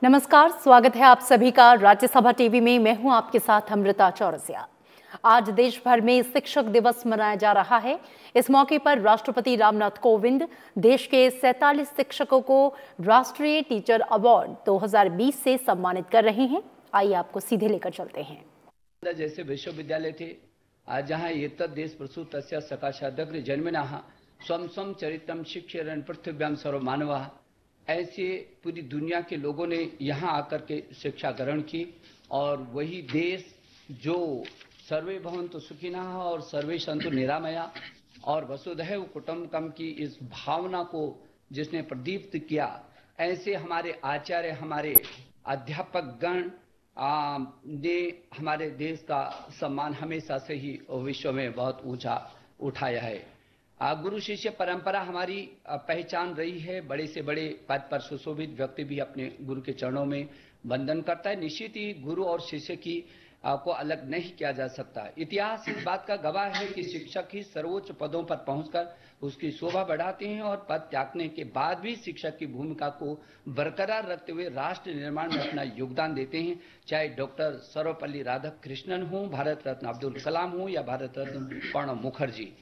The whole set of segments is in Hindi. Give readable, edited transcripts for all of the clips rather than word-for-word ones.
नमस्कार, स्वागत है आप सभी का राज्यसभा टीवी में। मैं हूं आपके साथ अमृता चौरसिया। आज देश भर में शिक्षक दिवस मनाया जा रहा है। इस मौके पर राष्ट्रपति रामनाथ कोविंद देश के 47 शिक्षकों को राष्ट्रीय टीचर अवार्ड 2020 से सम्मानित कर रहे हैं। आइए आपको सीधे लेकर चलते हैं। जैसे विश्वविद्यालय थे जहाँ एतद् देश प्रसूत तस्य सकाशादग्र जन्मनः स्वं स्वं चरित्रं शिक्षयन् पृथिव्यां सर्वमानवः। ऐसे पूरी दुनिया के लोगों ने यहाँ आकर के शिक्षा ग्रहण की और वही देश जो सर्वे भवन्तु सुखिनः और सर्वे सन्तु निरामया और वसुधैव कुटुम्बकम की इस भावना को जिसने प्रदीप्त किया, ऐसे हमारे आचार्य, हमारे अध्यापक गण ने हमारे देश का सम्मान हमेशा से ही विश्व में बहुत ऊंचा उठाया है। गुरु शिष्य परंपरा हमारी पहचान रही है। बड़े से बड़े पद पर सुशोभित व्यक्ति भी अपने गुरु के चरणों में वंदन करता है। निश्चित ही गुरु और शिष्य की को अलग नहीं किया जा सकता। इतिहास इस बात का गवाह है कि शिक्षक ही सर्वोच्च पदों पर पहुंचकर उसकी शोभा बढ़ाते हैं और पद त्यागने के बाद भी शिक्षक की भूमिका को बरकरार रखते हुए राष्ट्र निर्माण में अपना योगदान देते हैं। चाहे डॉक्टर सर्वपल्ली राधाकृष्णन हो, भारत रत्न अब्दुल कलाम हो या भारत रत्न प्रणब मुखर्जी।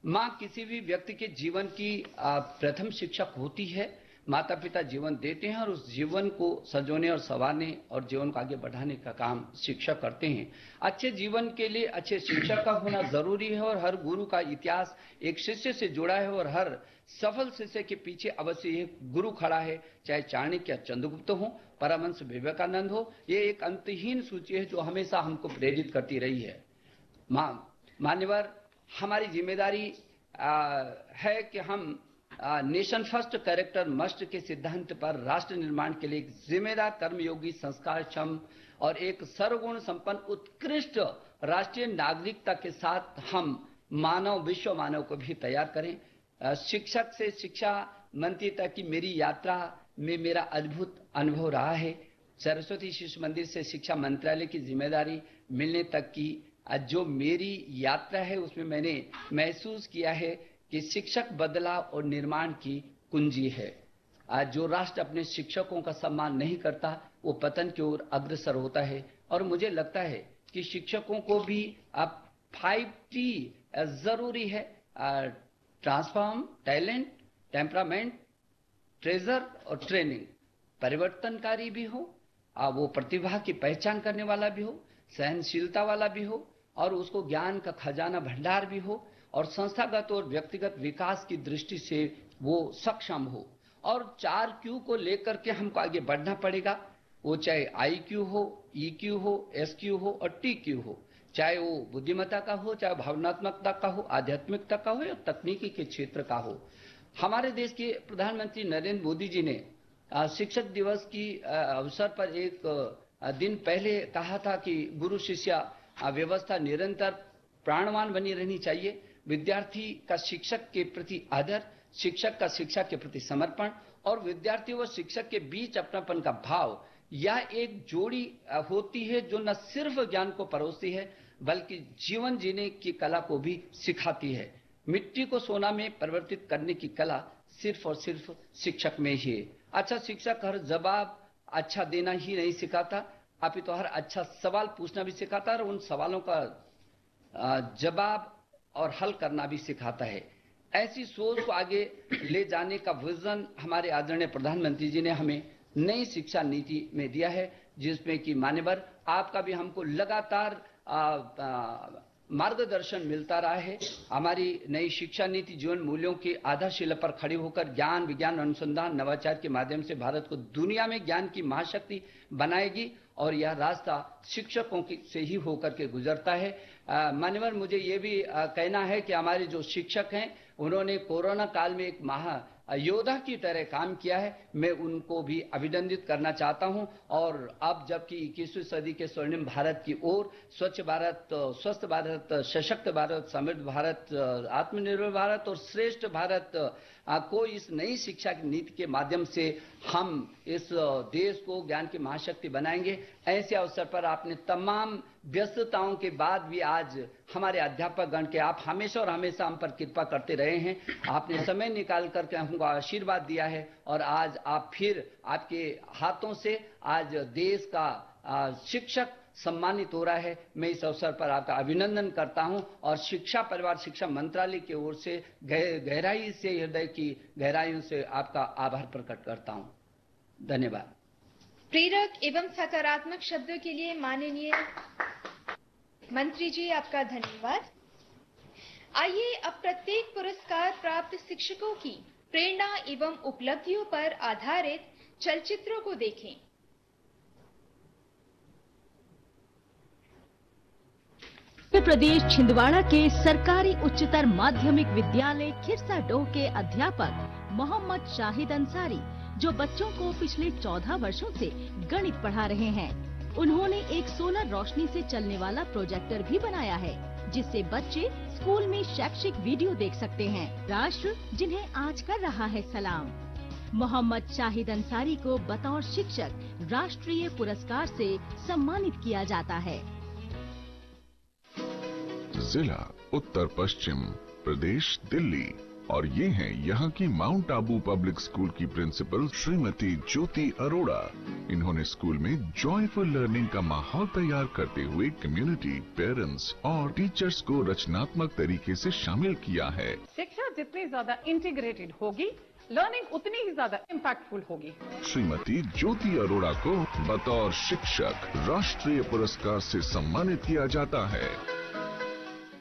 माँ किसी भी व्यक्ति के जीवन की प्रथम शिक्षक होती है। माता पिता जीवन देते हैं और उस जीवन को संजोने और संवारने और जीवन को आगे बढ़ाने का काम शिक्षक करते हैं। अच्छे जीवन के लिए अच्छे शिक्षक का होना जरूरी है और हर गुरु का इतिहास एक शिष्य से जुड़ा है और हर सफल शिष्य के पीछे अवश्य एक गुरु खड़ा है। चाहे चाणक्य या चंद्रगुप्त हो, परमहंस विवेकानंद हो, ये एक अंतहीन सूची है जो हमेशा हमको प्रेरित करती रही है। मान्यवर, हमारी जिम्मेदारी है कि हम नेशन फर्स्ट कैरेक्टर मस्ट के सिद्धांत पर राष्ट्र निर्माण के लिए एक जिम्मेदार, कर्मयोगी, संस्कारक्षम और एक सर्वगुण संपन्न उत्कृष्ट राष्ट्रीय नागरिकता के साथ हम विश्व मानव को भी तैयार करें। शिक्षक से शिक्षा मंत्री तक की मेरी यात्रा में मेरा अद्भुत अनुभव रहा है। सरस्वती शिशु मंदिर से शिक्षा मंत्रालय की जिम्मेदारी मिलने तक की जो मेरी यात्रा है, उसमें मैंने महसूस किया है कि शिक्षक बदलाव और निर्माण की कुंजी है। जो राष्ट्र अपने शिक्षकों का सम्मान नहीं करता वो पतन की ओर अग्रसर होता है। और मुझे लगता है कि शिक्षकों को भी अब 5T जरूरी है। ट्रांसफॉर्म, टैलेंट, टेम्परामेंट, ट्रेजर और ट्रेनिंग। परिवर्तनकारी भी हो, वो प्रतिभा की पहचान करने वाला भी हो, सहनशीलता वाला भी हो और उसको ज्ञान का खजाना भंडार भी हो और संस्थागत और व्यक्तिगत विकास की दृष्टि से वो सक्षम हो। और 4Q को लेकर के हमको आगे बढ़ना पड़ेगा। वो चाहे IQ हो, EQ हो, SQ हो और TQ हो। चाहे वो बुद्धिमत्ता का हो, चाहे भावनात्मकता का हो, आध्यात्मिकता का हो या तकनीकी के क्षेत्र का हो। हमारे देश के प्रधानमंत्री नरेंद्र मोदी जी ने शिक्षक दिवस की अवसर पर एक दिन पहले कहा था कि गुरु शिष्य व्यवस्था निरंतर प्राणवान बनी रहनी चाहिए। विद्यार्थी का शिक्षक के प्रति आदर, शिक्षक का शिक्षा के प्रति समर्पण और विद्यार्थी व शिक्षक के बीच अपनापन का भाव, यह एक जोड़ी होती है जो न सिर्फ ज्ञान को परोसती है बल्कि जीवन जीने की कला को भी सिखाती है। मिट्टी को सोना में परिवर्तित करने की कला सिर्फ और सिर्फ शिक्षक में ही है। अच्छा शिक्षक हर जवाब अच्छा देना ही नहीं सिखाता, अपितु हर अच्छा सवाल पूछना भी सिखाता है और उन सवालों का जवाब और हल करना भी सिखाता है। ऐसी सोच को आगे ले जाने का विजन हमारे आदरणीय प्रधानमंत्री जी ने हमें नई शिक्षा नीति में दिया है, जिसमें कि मान्यवर आपका भी हमको लगातार मार्गदर्शन मिलता रहा है। हमारी नई शिक्षा नीति जीवन मूल्यों की आधारशिला पर खड़ी होकर ज्ञान, विज्ञान, अनुसंधान, नवाचार के माध्यम से भारत को दुनिया में ज्ञान की महाशक्ति बनाएगी और यह रास्ता शिक्षकों से ही होकर के गुजरता है। मान्यवर, मुझे ये भी कहना है कि हमारे जो शिक्षक हैं उन्होंने कोरोना काल में एक योद्धा की तरह काम किया है। मैं उनको भी अभिनंदित करना चाहता हूं। और अब जबकि 21वीं सदी के स्वर्णिम भारत की ओर स्वच्छ भारत, स्वस्थ भारत, सशक्त भारत, समृद्ध भारत, आत्मनिर्भर भारत और श्रेष्ठ भारत कोई इस नई शिक्षा की नीति के माध्यम से हम इस देश को ज्ञान की महाशक्ति बनाएंगे। ऐसे अवसर पर आपने तमाम व्यस्तताओं के बाद भी आज हमारे अध्यापक गण के आप हमेशा और हमेशा हम पर कृपा करते रहे हैं। आपने समय निकाल करके हमको आशीर्वाद दिया है और आज आप फिर आपके हाथों से आज देश का शिक्षक सम्मानित हो रहा है। मैं इस अवसर पर आपका अभिनंदन करता हूं और शिक्षा परिवार शिक्षा मंत्रालय की ओर से गहराई से हृदय की गहराइयों से आपका आभार प्रकट करता हूं। धन्यवाद। प्रेरक एवं सकारात्मक शब्दों के लिए माननीय मंत्री जी आपका धन्यवाद। आइए अब प्रत्येक पुरस्कार प्राप्त शिक्षकों की प्रेरणा एवं उपलब्धियों पर आधारित चलचित्रों को देखें। उत्तर प्रदेश छिंदवाड़ा के सरकारी उच्चतर माध्यमिक विद्यालय खिरसाडोह के अध्यापक मोहम्मद शाहिद अंसारी, जो बच्चों को पिछले 14 वर्षों से गणित पढ़ा रहे हैं, उन्होंने एक सोलर रोशनी से चलने वाला प्रोजेक्टर भी बनाया है, जिससे बच्चे स्कूल में शैक्षिक वीडियो देख सकते हैं। राष्ट्र जिन्हें आज कर रहा है सलाम। मोहम्मद शाहिद अंसारी को बतौर शिक्षक राष्ट्रीय पुरस्कार से सम्मानित किया जाता है। जिला उत्तर पश्चिम प्रदेश दिल्ली और ये हैं यहाँ की माउंट आबू पब्लिक स्कूल की प्रिंसिपल श्रीमती ज्योति अरोड़ा। इन्होंने स्कूल में जॉयफुल लर्निंग का माहौल तैयार करते हुए कम्युनिटी, पेरेंट्स और टीचर्स को रचनात्मक तरीके से शामिल किया है। शिक्षा जितनी ज्यादा इंटीग्रेटेड होगी, लर्निंग उतनी ही ज्यादा इम्पैक्टफुल होगी। श्रीमती ज्योति अरोड़ा को बतौर शिक्षक राष्ट्रीय पुरस्कार से सम्मानित किया जाता है।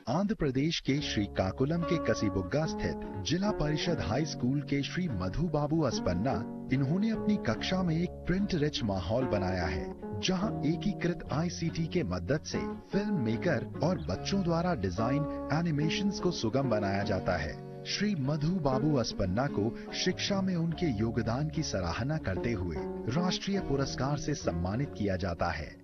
आंध्र प्रदेश के श्रीकाकुलम के कसीबुग्गा स्थित जिला परिषद हाई स्कूल के श्री मधु बाबू अस्पन्ना, इन्होंने अपनी कक्षा में एक प्रिंट रिच माहौल बनाया है, जहां एकीकृत ICT के मदद से फिल्म मेकर और बच्चों द्वारा डिजाइन एनिमेशंस को सुगम बनाया जाता है। श्री मधु बाबू अस्पन्ना को शिक्षा में उनके योगदान की सराहना करते हुए राष्ट्रीय पुरस्कार से सम्मानित किया जाता है।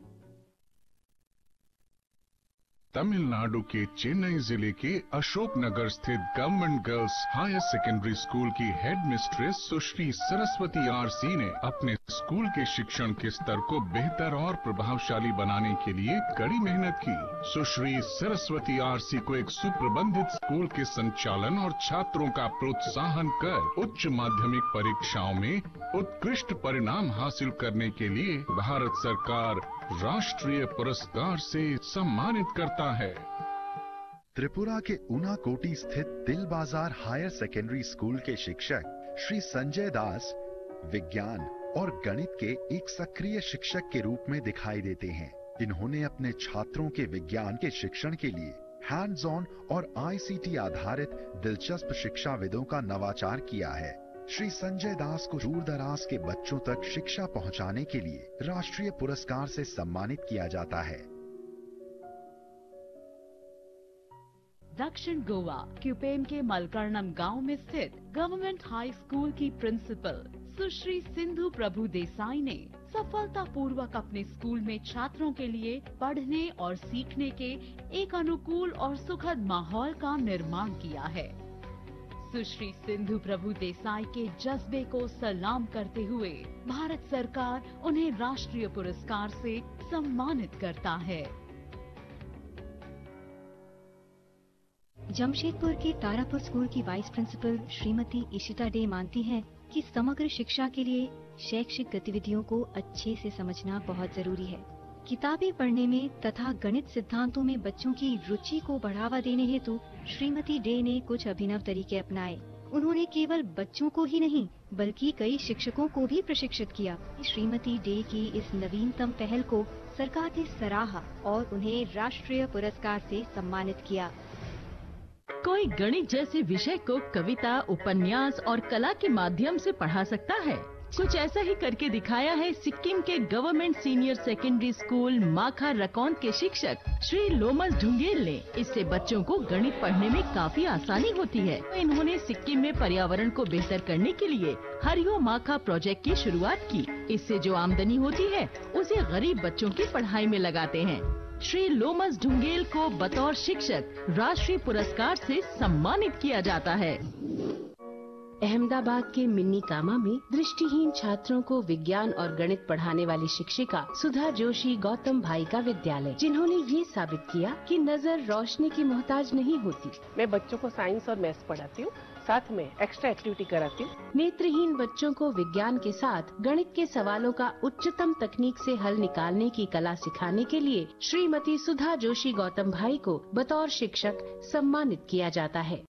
तमिलनाडु के चेन्नई जिले के अशोकनगर स्थित government girls higher secondary school की head mistress Sushri Saraswati RC ने अपने स्कूल के शिक्षण के स्तर को बेहतर और प्रभावशाली बनाने के लिए कड़ी मेहनत की। सुश्री सरस्वती RC को एक सुप्रबंधित स्कूल के संचालन और छात्रों का प्रोत्साहन कर उच्च माध्यमिक परीक्षाओं में उत्कृष्ट परिणाम हासिल करने के लिए भारत सरकार राष्ट्रीय पुरस्कार से सम्मानित करता है। त्रिपुरा के ऊनाकोटी स्थित दिल बाजार हायर सेकेंडरी स्कूल के शिक्षक श्री संजय दास विज्ञान और गणित के एक सक्रिय शिक्षक के रूप में दिखाई देते हैं। इन्होंने अपने छात्रों के विज्ञान के शिक्षण के लिए हैंड्स ऑन और ICT आधारित दिलचस्प शिक्षाविदों का नवाचार किया है। श्री संजय दास को दूर दराज के बच्चों तक शिक्षा पहुंचाने के लिए राष्ट्रीय पुरस्कार से सम्मानित किया जाता है। दक्षिण गोवा क्यूपेम के मलकर्णम गांव में स्थित गवर्नमेंट हाई स्कूल की प्रिंसिपल सुश्री सिंधु प्रभु देसाई ने सफलतापूर्वक अपने स्कूल में छात्रों के लिए पढ़ने और सीखने के एक अनुकूल और सुखद माहौल का निर्माण किया है। सुश्री सिंधु प्रभु देसाई के जज्बे को सलाम करते हुए भारत सरकार उन्हें राष्ट्रीय पुरस्कार से सम्मानित करता है। जमशेदपुर के तारापुर स्कूल की वाइस प्रिंसिपल श्रीमती इशिता डे मानती हैं कि समग्र शिक्षा के लिए शैक्षिक गतिविधियों को अच्छे से समझना बहुत जरूरी है। किताबें पढ़ने में तथा गणित सिद्धांतों में बच्चों की रुचि को बढ़ावा देने हेतु श्रीमती डे ने कुछ अभिनव तरीके अपनाए। उन्होंने केवल बच्चों को ही नहीं बल्कि कई शिक्षकों को भी प्रशिक्षित किया। श्रीमती डे की इस नवीनतम पहल को सरकार ने सराहा और उन्हें राष्ट्रीय पुरस्कार से सम्मानित किया। कोई गणित जैसे विषय को कविता, उपन्यास और कला के माध्यम से पढ़ा सकता है। कुछ ऐसा ही करके दिखाया है सिक्किम के गवर्नमेंट सीनियर सेकेंडरी स्कूल माखा रकौंद के शिक्षक श्री लोमस ढुंगेल ने। इससे बच्चों को गणित पढ़ने में काफी आसानी होती है। इन्होंने सिक्किम में पर्यावरण को बेहतर करने के लिए हरियो माखा प्रोजेक्ट की शुरुआत की। इससे जो आमदनी होती है उसे गरीब बच्चों की पढ़ाई में लगाते हैं। श्री लोमस ढुंगेल को बतौर शिक्षक राष्ट्रीय पुरस्कार से सम्मानित किया जाता है। अहमदाबाद के मिन्नी कामा में दृष्टिहीन छात्रों को विज्ञान और गणित पढ़ाने वाली शिक्षिका सुधा जोशी गौतम भाई का विद्यालय, जिन्होंने ये साबित किया कि नजर रोशनी की मोहताज नहीं होती। मैं बच्चों को साइंस और मैथ्स पढ़ाती हूँ, साथ में एक्स्ट्रा एक्टिविटी कराती हूँ। नेत्रहीन बच्चों को विज्ञान के साथ गणित के सवालों का उच्चतम तकनीक से हल निकालने की कला सिखाने के लिए श्रीमती सुधा जोशी गौतम भाई को बतौर शिक्षक सम्मानित किया जाता है।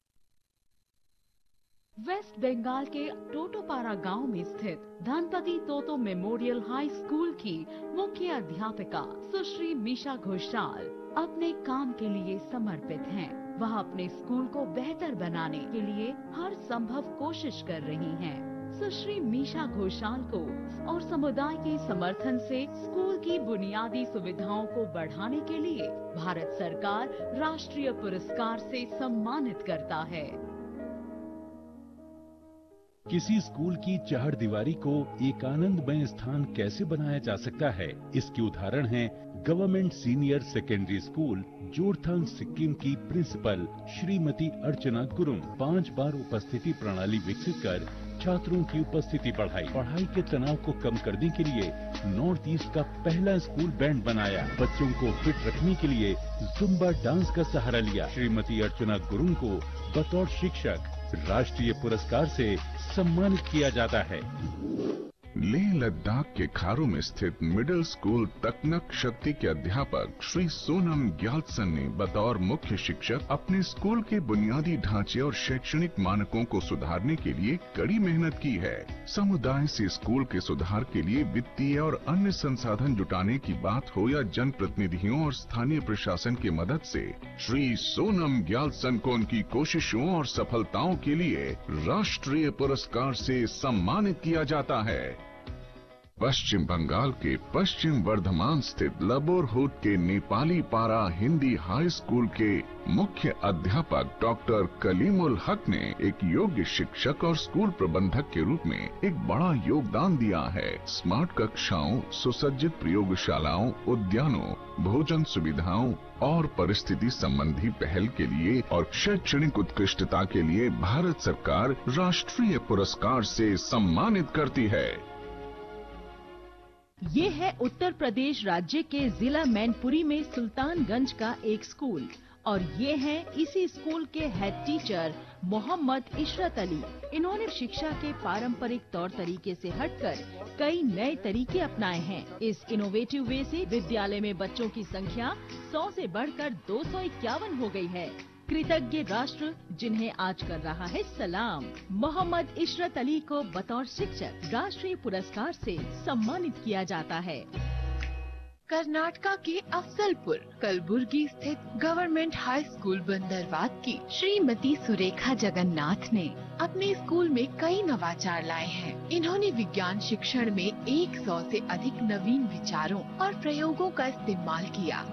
वेस्ट बंगाल के टोटोपारा गांव में स्थित धनपति तोतो मेमोरियल हाई स्कूल की मुख्य अध्यापिका सुश्री मीशा घोषाल अपने काम के लिए समर्पित हैं। वह अपने स्कूल को बेहतर बनाने के लिए हर संभव कोशिश कर रही हैं। सुश्री मीशा घोषाल को और समुदाय के समर्थन से स्कूल की बुनियादी सुविधाओं को बढ़ाने के लिए भारत सरकार राष्ट्रीय पुरस्कार से सम्मानित करता है। किसी स्कूल की चहारदीवारी को एक आनंदमय स्थान कैसे बनाया जा सकता है, इसके उदाहरण हैं government senior secondary school Jorethang Sikkim की प्रिंसिपल श्रीमती अर्चना गुरुंग। 5 बार उपस्थिति प्रणाली विकसित कर छात्रों की उपस्थिति बढ़ाई। पढ़ाई के तनाव को कम करने के लिए नॉर्थ ईस्ट का पहला स्कूल बैंड बनाया। बच्चों को फिट रखने के लिए जुम्बा डांस का सहारा लिया। श्रीमती अर्चना गुरुंग को बतौर शिक्षक राष्ट्रीय पुरस्कार से सम्मानित किया जाता है। लेह लद्दाख के खारों में स्थित मिडिल स्कूल तकनक शक्ति के अध्यापक श्री सोनम ग्याल्सन ने बतौर मुख्य शिक्षक अपने स्कूल के बुनियादी ढांचे और शैक्षणिक मानकों को सुधारने के लिए कड़ी मेहनत की है। समुदाय से स्कूल के सुधार के लिए वित्तीय और अन्य संसाधन जुटाने की बात हो या जनप्रतिनिधियों और स्थानीय प्रशासन की मदद से, श्री सोनम ग्याल्सन को उनकी कोशिशों और सफलताओं के लिए राष्ट्रीय पुरस्कार से सम्मानित किया जाता है। पश्चिम बंगाल के पश्चिम वर्धमान स्थित लबोरहुट के नेपाली पारा हिंदी हाई स्कूल के मुख्य अध्यापक डॉक्टर कलीमुल हक ने एक योग्य शिक्षक और स्कूल प्रबंधक के रूप में एक बड़ा योगदान दिया है। स्मार्ट कक्षाओं, सुसज्जित प्रयोगशालाओं, उद्यानों, भोजन सुविधाओं और परिस्थिति संबंधी पहल के लिए और शैक्षणिक उत्कृष्टता के लिए भारत सरकार राष्ट्रीय पुरस्कार से सम्मानित करती है। ये है उत्तर प्रदेश राज्य के जिला मैनपुरी में सुल्तानगंज का एक स्कूल और ये है इसी स्कूल के हेड टीचर मोहम्मद इशरत अली। इन्होंने शिक्षा के पारंपरिक तौर तरीके से हटकर कई नए तरीके अपनाए हैं। इस इनोवेटिव वे से विद्यालय में बच्चों की संख्या 100 से बढ़कर 251 हो गई है। कृतज्ञ राष्ट्र जिन्हें आज कर रहा है सलाम। मोहम्मद इशरत अली को बतौर शिक्षक राष्ट्रीय पुरस्कार से सम्मानित किया जाता है। कर्नाटका के अफजलपुर कलबुर्गी स्थित गवर्नमेंट हाई स्कूल बंदरवाद की श्रीमती सुरेखा जगन्नाथ ने अपने स्कूल में कई नवाचार लाए हैं। इन्होंने विज्ञान शिक्षण में 100 से अधिक नवीन विचारों और प्रयोगों का इस्तेमाल किया।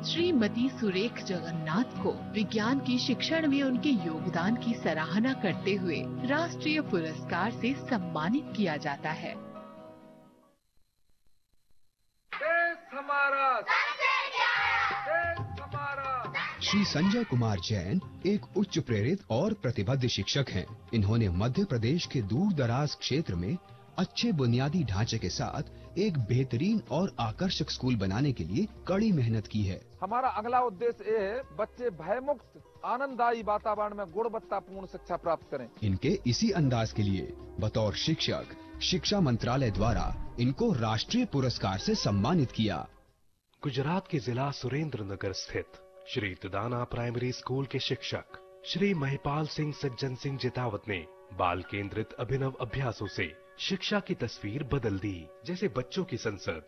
श्रीमती सुरेख जगन्नाथ को विज्ञान की शिक्षण में उनके योगदान की सराहना करते हुए राष्ट्रीय पुरस्कार से सम्मानित किया जाता है। श्री संजय कुमार जैन एक उच्च प्रेरित और प्रतिबद्ध शिक्षक हैं। इन्होंने मध्य प्रदेश के दूर दराज क्षेत्र में अच्छे बुनियादी ढांचे के साथ एक बेहतरीन और आकर्षक स्कूल बनाने के लिए कड़ी मेहनत की है। हमारा अगला उद्देश्य ये है बच्चे भयमुक्त आनंददायी वातावरण में गुणवत्तापूर्ण शिक्षा प्राप्त करें। इनके इसी अंदाज के लिए बतौर शिक्षक शिक्षा मंत्रालय द्वारा इनको राष्ट्रीय पुरस्कार से सम्मानित किया। गुजरात के जिला सुरेंद्र नगर स्थित श्री तुदाना प्राइमरी स्कूल के शिक्षक श्री महिपाल सिंह सज्जन सिंह जितावत ने बाल केंद्रित अभिनव अभ्यासों से शिक्षा की तस्वीर बदल दी। जैसे बच्चों की संसद,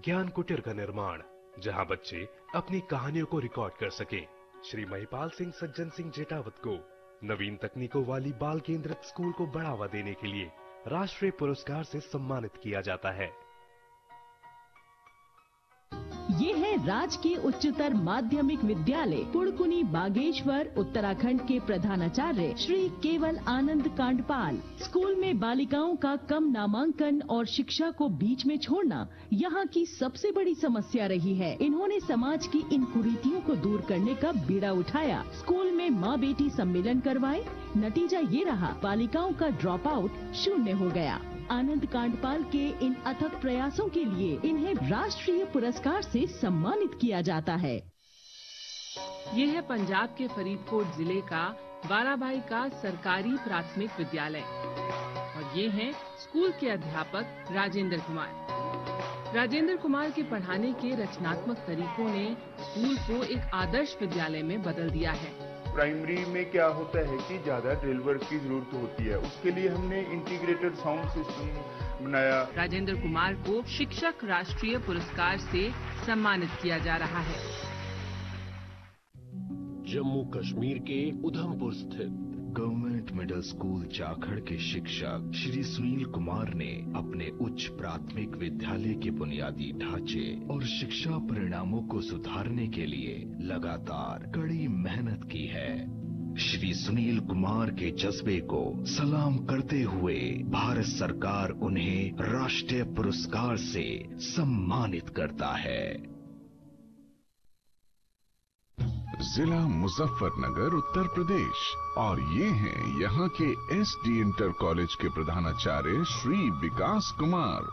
ज्ञान कुटीर का निर्माण, जहां बच्चे अपनी कहानियों को रिकॉर्ड कर सकें। श्री महिपाल सिंह सज्जन सिंह जेटावत को नवीन तकनीकों वाली बाल केंद्रित स्कूल को बढ़ावा देने के लिए राष्ट्रीय पुरस्कार से सम्मानित किया जाता है। ये है राजकीय उच्चतर माध्यमिक विद्यालय पुड़कुनी बागेश्वर उत्तराखंड के प्रधानाचार्य श्री केवल आनंद कांडपाल। स्कूल में बालिकाओं का कम नामांकन और शिक्षा को बीच में छोड़ना यहाँ की सबसे बड़ी समस्या रही है। इन्होंने समाज की इन कुरीतियों को दूर करने का बीड़ा उठाया। स्कूल में माँ बेटी सम्मेलन करवाए, नतीजा ये रहा, बालिकाओं का ड्रॉप आउट 0 हो गया। आनंद कांडपाल के इन अथक प्रयासों के लिए इन्हें राष्ट्रीय पुरस्कार से सम्मानित किया जाता है। ये है पंजाब के फरीदकोट जिले का बाराबाई का सरकारी प्राथमिक विद्यालय और ये हैं स्कूल के अध्यापक राजेंद्र कुमार। राजेंद्र कुमार के पढ़ाने के रचनात्मक तरीकों ने स्कूल को एक आदर्श विद्यालय में बदल दिया है। प्राइमरी में क्या होता है कि ज्यादा ड्रिल वर्क की जरूरत होती है, उसके लिए हमने इंटीग्रेटेड साउंड सिस्टम बनाया। राजेंद्र कुमार को शिक्षक राष्ट्रीय पुरस्कार से सम्मानित किया जा रहा है। जम्मू कश्मीर के उधमपुर स्थित गवर्नमेंट मिडिल स्कूल जाखड़ के शिक्षक श्री सुनील कुमार ने अपने उच्च प्राथमिक विद्यालय के बुनियादी ढांचे और शिक्षा परिणामों को सुधारने के लिए लगातार कड़ी मेहनत की है। श्री सुनील कुमार के जज्बे को सलाम करते हुए भारत सरकार उन्हें राष्ट्रीय पुरस्कार से सम्मानित करता है। जिला मुजफ्फरनगर उत्तर प्रदेश और ये हैं यहाँ के SD इंटर कॉलेज के प्रधानाचार्य श्री विकास कुमार।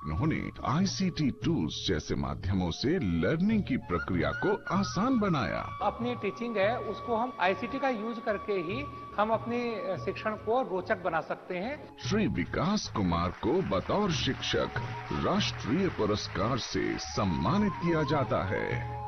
इन्होंने ICT टूल्स जैसे माध्यमों से लर्निंग की प्रक्रिया को आसान बनाया। अपनी टीचिंग है उसको हम ICT का यूज करके ही हम अपने शिक्षण को रोचक बना सकते हैं। श्री विकास कुमार को बतौर शिक्षक राष्ट्रीय पुरस्कार से सम्मानित किया जाता है।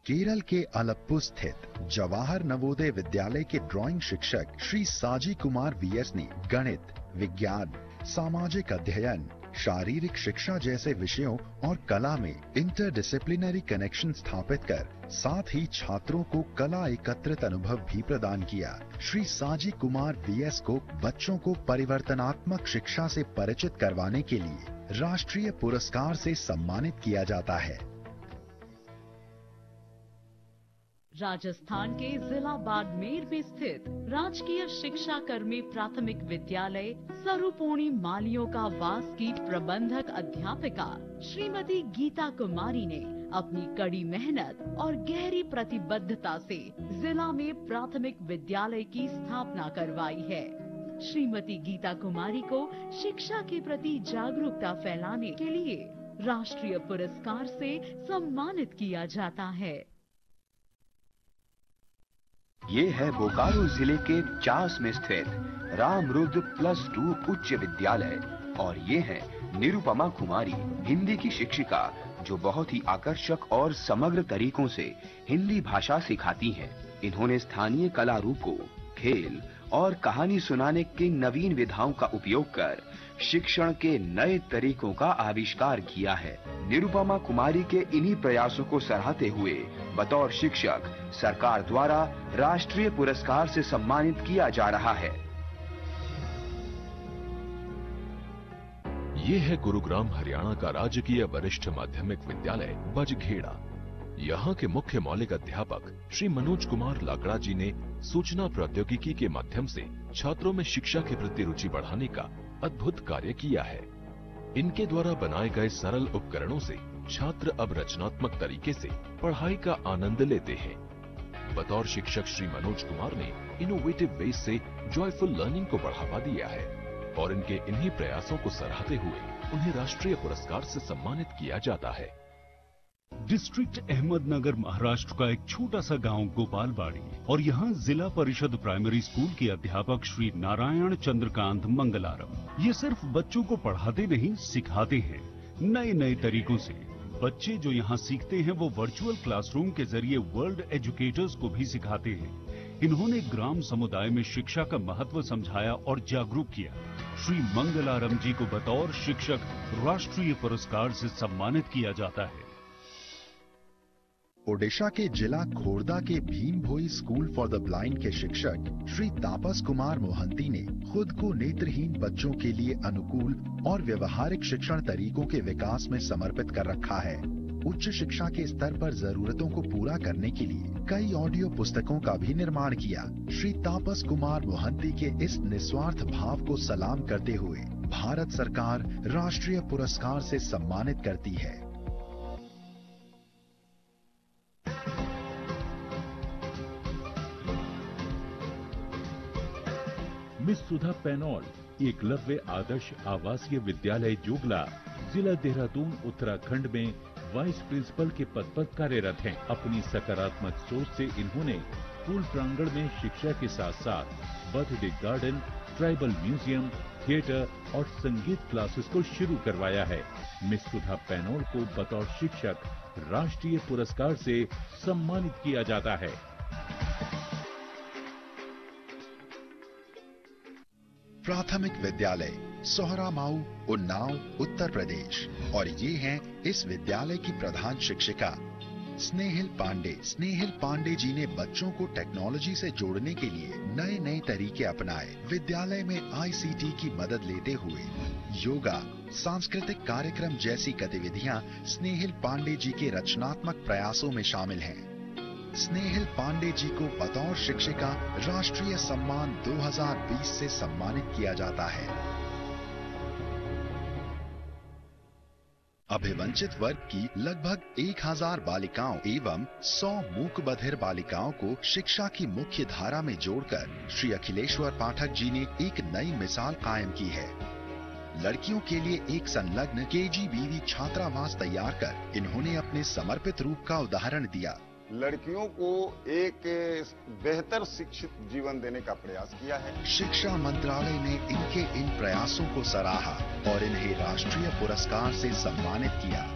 केरल के अलप्पु स्थित जवाहर नवोदय विद्यालय के ड्राइंग शिक्षक श्री साजी कुमार VS ने गणित, विज्ञान, सामाजिक अध्ययन, शारीरिक शिक्षा जैसे विषयों और कला में इंटरडिसिप्लिनरी कनेक्शन स्थापित कर साथ ही छात्रों को कला एकत्रित अनुभव भी प्रदान किया। श्री साजी कुमार VS को बच्चों को परिवर्तनात्मक शिक्षा से परिचित करवाने के लिए राष्ट्रीय पुरस्कार से सम्मानित किया जाता है। राजस्थान के जिला बाड़मेर में स्थित राजकीय शिक्षा कर्मी प्राथमिक विद्यालय सरूपोणी मालियों का वास की प्रबंधक अध्यापिका श्रीमती गीता कुमारी ने अपनी कड़ी मेहनत और गहरी प्रतिबद्धता से जिला में प्राथमिक विद्यालय की स्थापना करवाई है। श्रीमती गीता कुमारी को शिक्षा के प्रति जागरूकता फैलाने के लिए राष्ट्रीय पुरस्कार से सम्मानित किया जाता है। ये है बोकारो जिले के चास में स्थित रामरुद्र +2 उच्च विद्यालय और ये है निरुपमा कुमारी, हिंदी की शिक्षिका जो बहुत ही आकर्षक और समग्र तरीकों से हिंदी भाषा सिखाती हैं। इन्होंने स्थानीय कला रूपों, खेल और कहानी सुनाने की नवीन विधाओं का उपयोग कर शिक्षण के नए तरीकों का आविष्कार किया है। निरुपमा कुमारी के इन्हीं प्रयासों को सराहते हुए बतौर शिक्षक सरकार द्वारा राष्ट्रीय पुरस्कार से सम्मानित किया जा रहा है। ये है गुरुग्राम हरियाणा का राजकीय वरिष्ठ माध्यमिक विद्यालय बजखेड़ा। यहाँ के मुख्य मौलिक अध्यापक श्री मनोज कुमार लाकड़ा जी ने सूचना प्रौद्योगिकी के माध्यम से छात्रों में शिक्षा के प्रति रुचि बढ़ाने का अद्भुत कार्य किया है। इनके द्वारा बनाए गए सरल उपकरणों से छात्र अब रचनात्मक तरीके से पढ़ाई का आनंद लेते हैं। बतौर शिक्षक श्री मनोज कुमार ने इनोवेटिव वे से जॉयफुल लर्निंग को बढ़ावा दिया है और इनके इन्हीं प्रयासों को सराहते हुए उन्हें राष्ट्रीय पुरस्कार से सम्मानित किया जाता है। डिस्ट्रिक्ट अहमदनगर महाराष्ट्र का एक छोटा सा गांव गोपालबाड़ी और यहाँ जिला परिषद प्राइमरी स्कूल के अध्यापक श्री नारायण चंद्रकांत मंगलारम ये सिर्फ बच्चों को पढ़ाते नहीं सिखाते हैं नए नए तरीकों से। बच्चे जो यहाँ सीखते हैं वो वर्चुअल क्लासरूम के जरिए वर्ल्ड एजुकेटर्स को भी सिखाते हैं। इन्होंने ग्राम समुदाय में शिक्षा का महत्व समझाया और जागरूक किया। श्री मंगलारम जी को बतौर शिक्षक राष्ट्रीय पुरस्कार से सम्मानित किया जाता है। ओडिशा के जिला खोर्दा के भीम भोई स्कूल फॉर द ब्लाइंड के शिक्षक श्री तापस कुमार मोहंती ने खुद को नेत्रहीन बच्चों के लिए अनुकूल और व्यवहारिक शिक्षण तरीकों के विकास में समर्पित कर रखा है। उच्च शिक्षा के स्तर पर जरूरतों को पूरा करने के लिए कई ऑडियो पुस्तकों का भी निर्माण किया। श्री तापस कुमार मोहंती के इस निस्वार्थ भाव को सलाम करते हुए भारत सरकार राष्ट्रीय पुरस्कार से सम्मानित करती है। मिस सुधा पैनॉल एकलव्य आदर्श आवासीय विद्यालय जोगला, जिला देहरादून, उत्तराखंड में वाइस प्रिंसिपल के पद पर कार्यरत हैं। अपनी सकारात्मक सोच से इन्होंने स्कूल प्रांगण में शिक्षा के साथ साथ birthday garden, tribal museum, theatre और संगीत क्लासेस को शुरू करवाया है। मिस सुधा पैनॉल को बतौर शिक्षक राष्ट्रीय पुरस्कार से सम्मानित किया जाता है। प्राथमिक विद्यालय सोहरामाऊ, उन्नाव, उत्तर प्रदेश। और ये हैं इस विद्यालय की प्रधान शिक्षिका स्नेहिल पांडे। स्नेहिल पांडे जी ने बच्चों को टेक्नोलॉजी से जोड़ने के लिए नए नए तरीके अपनाए। विद्यालय में ICT की मदद लेते हुए योगा, सांस्कृतिक कार्यक्रम जैसी गतिविधियां स्नेहिल पांडे जी के रचनात्मक प्रयासों में शामिल हैं। स्नेहिल पांडे जी को बतौर शिक्षिका राष्ट्रीय सम्मान 2020 से सम्मानित किया जाता है। अभिवंचित वर्ग की लगभग 1000 बालिकाओं एवं 100 मूक बधिर बालिकाओं को शिक्षा की मुख्य धारा में जोड़कर श्री अखिलेश्वर पाठक जी ने एक नई मिसाल कायम की है। लड़कियों के लिए एक संलग्न KGBV छात्रावास तैयार कर इन्होंने अपने समर्पित रूप का उदाहरण दिया। लड़कियों को एक बेहतर शिक्षित जीवन देने का प्रयास किया है। शिक्षा मंत्रालय ने इनके इन प्रयासों को सराहा और इन्हें राष्ट्रीय पुरस्कार से सम्मानित किया।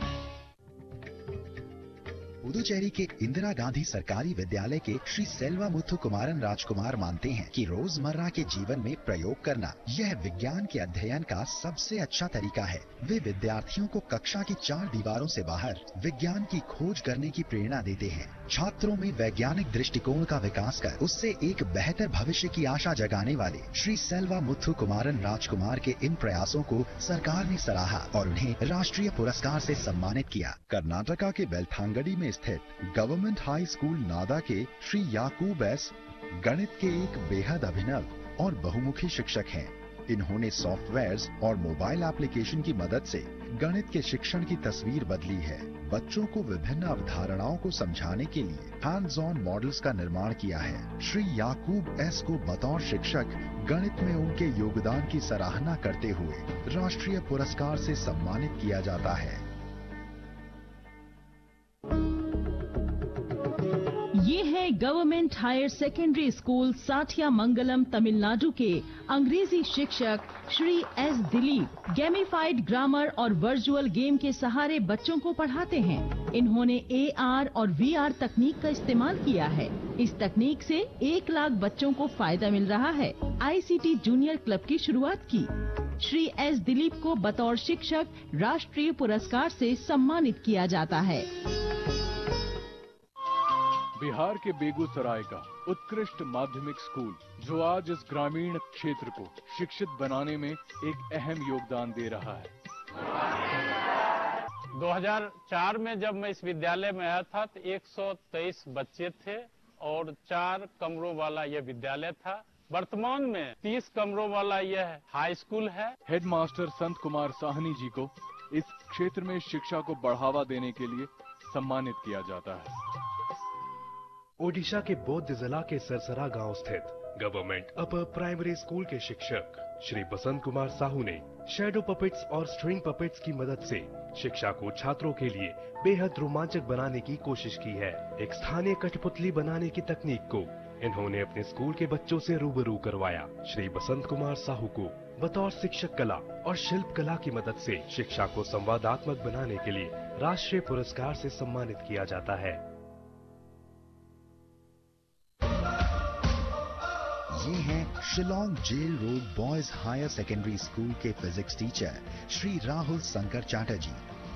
पुदुचेरी के इंदिरा गांधी सरकारी विद्यालय के श्री सेल्वा मुथु कुमारन राजकुमार मानते हैं कि रोजमर्रा के जीवन में प्रयोग करना यह विज्ञान के अध्ययन का सबसे अच्छा तरीका है। वे विद्यार्थियों को कक्षा की 4 दीवारों से बाहर विज्ञान की खोज करने की प्रेरणा देते हैं। छात्रों में वैज्ञानिक दृष्टिकोण का विकास कर उससे एक बेहतर भविष्य की आशा जगाने वाले श्री सेल्वा मुथु कुमारन राजकुमार के इन प्रयासों को सरकार ने सराहा और उन्हें राष्ट्रीय पुरस्कार से सम्मानित किया। कर्नाटका के बेलथांगडी में स्थित गवर्नमेंट हाई स्कूल नादा के श्री याकूब एस गणित के एक बेहद अभिनव और बहुमुखी शिक्षक हैं। इन्होंने सॉफ्टवेयर्स और मोबाइल एप्लीकेशन की मदद से गणित के शिक्षण की तस्वीर बदली है। बच्चों को विभिन्न अवधारणाओं को समझाने के लिए हैंड्स ऑन मॉडल्स का निर्माण किया है। श्री याकूब एस को बतौर शिक्षक गणित में उनके योगदान की सराहना करते हुए राष्ट्रीय पुरस्कार से सम्मानित किया जाता है। ये है government higher secondary school Sathiya मंगलम तमिलनाडु के अंग्रेजी शिक्षक Shri S Dilip. Gamified grammar और वर्चुअल गेम के सहारे बच्चों को पढ़ाते हैं। इन्होंने AR और VR तकनीक का इस्तेमाल किया है। इस तकनीक से 1 लाख बच्चों को फायदा मिल रहा है। ICT जूनियर क्लब की शुरुआत की। श्री एस दिलीप को बतौर शिक्षक राष्ट्रीय पुरस्कार से सम्मानित किया जाता है। बिहार के बेगूसराय का उत्कृष्ट माध्यमिक स्कूल जो आज इस ग्रामीण क्षेत्र को शिक्षित बनाने में एक अहम योगदान दे रहा है। 2004 में जब मैं इस विद्यालय में आया था तो 123 बच्चे थे और 4 कमरों वाला यह विद्यालय था। वर्तमान में 30 कमरों वाला यह हाई स्कूल है। हेडमास्टर संत कुमार साहनी जी को इस क्षेत्र में शिक्षा को बढ़ावा देने के लिए सम्मानित किया जाता है। ओडिशा के बौद्ध जिला के सरसरा गांव स्थित गवर्नमेंट अपर प्राइमरी स्कूल के शिक्षक श्री बसंत कुमार साहू ने शैडो पपेट्स और स्ट्रिंग पपेट्स की मदद से शिक्षा को छात्रों के लिए बेहद रोमांचक बनाने की कोशिश की है। एक स्थानीय कठपुतली बनाने की तकनीक को इन्होंने अपने स्कूल के बच्चों से रूबरू करवाया। श्री बसंत कुमार साहू को बतौर शिक्षक कला और शिल्प कला की मदद से शिक्षा को संवादात्मक बनाने के लिए राष्ट्रीय पुरस्कार से सम्मानित किया जाता है। ये हैं Shillong jail road boys higher secondary school के फिजिक्स टीचर श्री राहुल शंकर चैटर्जी।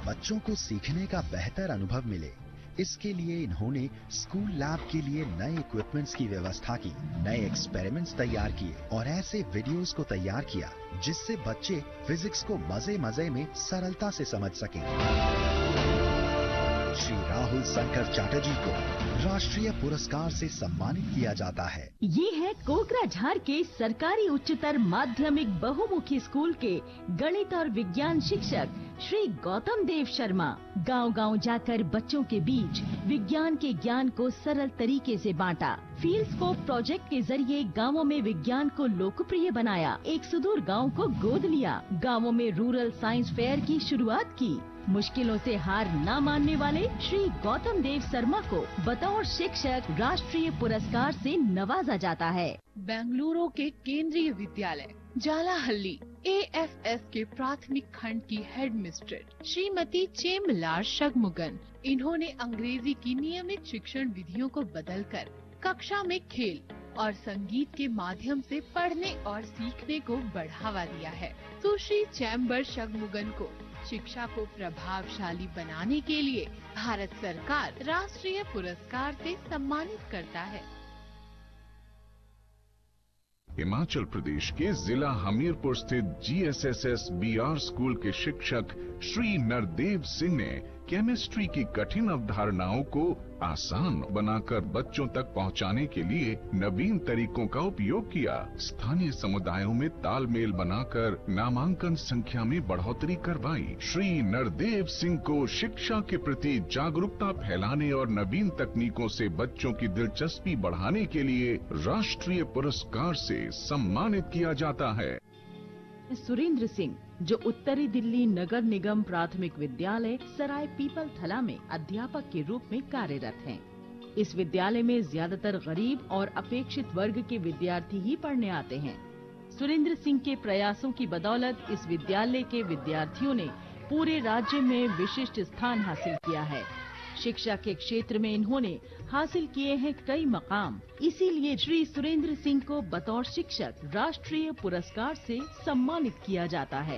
बच्चों को सीखने का बेहतर अनुभव मिले, इसके लिए इन्होंने स्कूल लैब के लिए नए इक्विपमेंट्स की व्यवस्था की, नए एक्सपेरिमेंट्स तैयार किए और ऐसे वीडियोस को तैयार किया जिससे बच्चे फिजिक्स को मजे मजे में सरलता से समझ सकें। श्री राहुल शंकर चैटर्जी को राष्ट्रीय पुरस्कार से सम्मानित किया जाता है। ये है कोकराझार के सरकारी उच्चतर माध्यमिक बहुमुखी स्कूल के गणित और विज्ञान शिक्षक श्री गौतम देव शर्मा। गांव-गांव जाकर बच्चों के बीच विज्ञान के ज्ञान को सरल तरीके से बांटा। फील्ड स्कोप प्रोजेक्ट के जरिए गांवों में विज्ञान को लोकप्रिय बनाया। एक सुदूर गांव को गोद लिया। गांवों में रूरल साइंस फेयर की शुरुआत की। मुश्किलों से हार न मानने वाले श्री गौतम देव शर्मा को बतौर शिक्षक राष्ट्रीय पुरस्कार से नवाजा जाता है। बेंगलुरु के केंद्रीय विद्यालय जालाहल्ली AFS के प्राथमिक खंड की हेडमिस्ट्रेस श्रीमती चेमलार शगमुगन, इन्होंने अंग्रेजी की नियमित शिक्षण विधियों को बदलकर कक्षा में खेल और संगीत के माध्यम से पढ़ने और सीखने को बढ़ावा दिया है। सुश्री चैम्बर शगमुगन को शिक्षा को प्रभावशाली बनाने के लिए भारत सरकार राष्ट्रीय पुरस्कार से सम्मानित करता है। हिमाचल प्रदेश के जिला हमीरपुर स्थित GSSS BR स्कूल के शिक्षक श्री नरदेव सिंह ने केमिस्ट्री की कठिन अवधारणाओं को आसान बनाकर बच्चों तक पहुंचाने के लिए नवीन तरीकों का उपयोग किया। स्थानीय समुदायों में तालमेल बनाकर नामांकन संख्या में बढ़ोतरी करवाई। श्री नरदेव सिंह को शिक्षा के प्रति जागरूकता फैलाने और नवीन तकनीकों से बच्चों की दिलचस्पी बढ़ाने के लिए राष्ट्रीय पुरस्कार से सम्मानित किया जाता है। सुरेंद्र सिंह, जो उत्तरी दिल्ली नगर निगम प्राथमिक विद्यालय सराय पीपल थला में अध्यापक के रूप में कार्यरत हैं। इस विद्यालय में ज्यादातर गरीब और अपेक्षित वर्ग के विद्यार्थी ही पढ़ने आते हैं। सुरेंद्र सिंह के प्रयासों की बदौलत इस विद्यालय के विद्यार्थियों ने पूरे राज्य में विशिष्ट स्थान हासिल किया है। शिक्षा के क्षेत्र में इन्होंने हासिल किए हैं कई मकाम। इसीलिए श्री सुरेंद्र सिंह को बतौर शिक्षक राष्ट्रीय पुरस्कार से सम्मानित किया जाता है।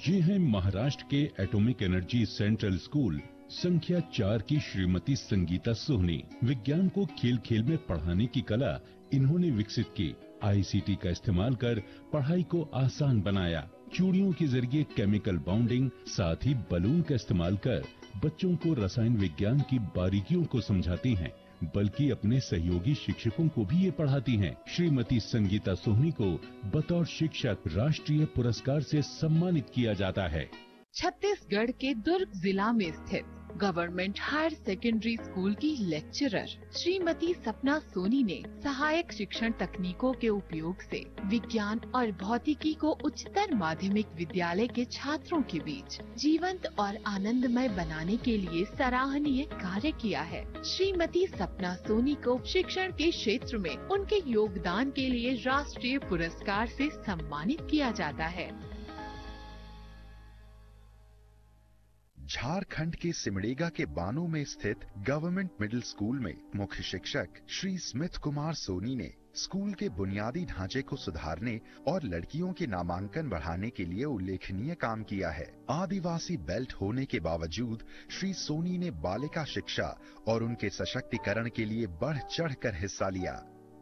ये है महाराष्ट्र के एटॉमिक एनर्जी सेंट्रल स्कूल संख्या 4 की श्रीमती संगीता सोहनी। विज्ञान को खेल खेल में पढ़ाने की कला इन्होंने विकसित की। ICT का इस्तेमाल कर पढ़ाई को आसान बनाया। चूड़ियों के जरिए केमिकल बाउंडिंग, साथ ही बलून का इस्तेमाल कर बच्चों को रसायन विज्ञान की बारीकियों को समझाती हैं, बल्कि अपने सहयोगी शिक्षकों को भी ये पढ़ाती हैं। श्रीमती संगीता सोहनी को बतौर शिक्षक राष्ट्रीय पुरस्कार से सम्मानित किया जाता है। छत्तीसगढ़ के दुर्ग जिला में स्थित गवर्नमेंट हायर सेकेंडरी स्कूल की लेक्चरर श्रीमती सपना सोनी ने सहायक शिक्षण तकनीकों के उपयोग से विज्ञान और भौतिकी को उच्चतर माध्यमिक विद्यालय के छात्रों के बीच जीवंत और आनंदमय बनाने के लिए सराहनीय कार्य किया है। श्रीमती सपना सोनी को शिक्षण के क्षेत्र में उनके योगदान के लिए राष्ट्रीय पुरस्कार से सम्मानित किया जाता है। झारखंड के सिमडेगा के बानो में स्थित गवर्नमेंट मिडिल स्कूल में मुख्य शिक्षक श्री स्मिथ कुमार सोनी ने स्कूल के बुनियादी ढांचे को सुधारने और लड़कियों के नामांकन बढ़ाने के लिए उल्लेखनीय काम किया है। आदिवासी बेल्ट होने के बावजूद श्री सोनी ने बालिका शिक्षा और उनके सशक्तिकरण के लिए बढ़ चढ़कर हिस्सा लिया।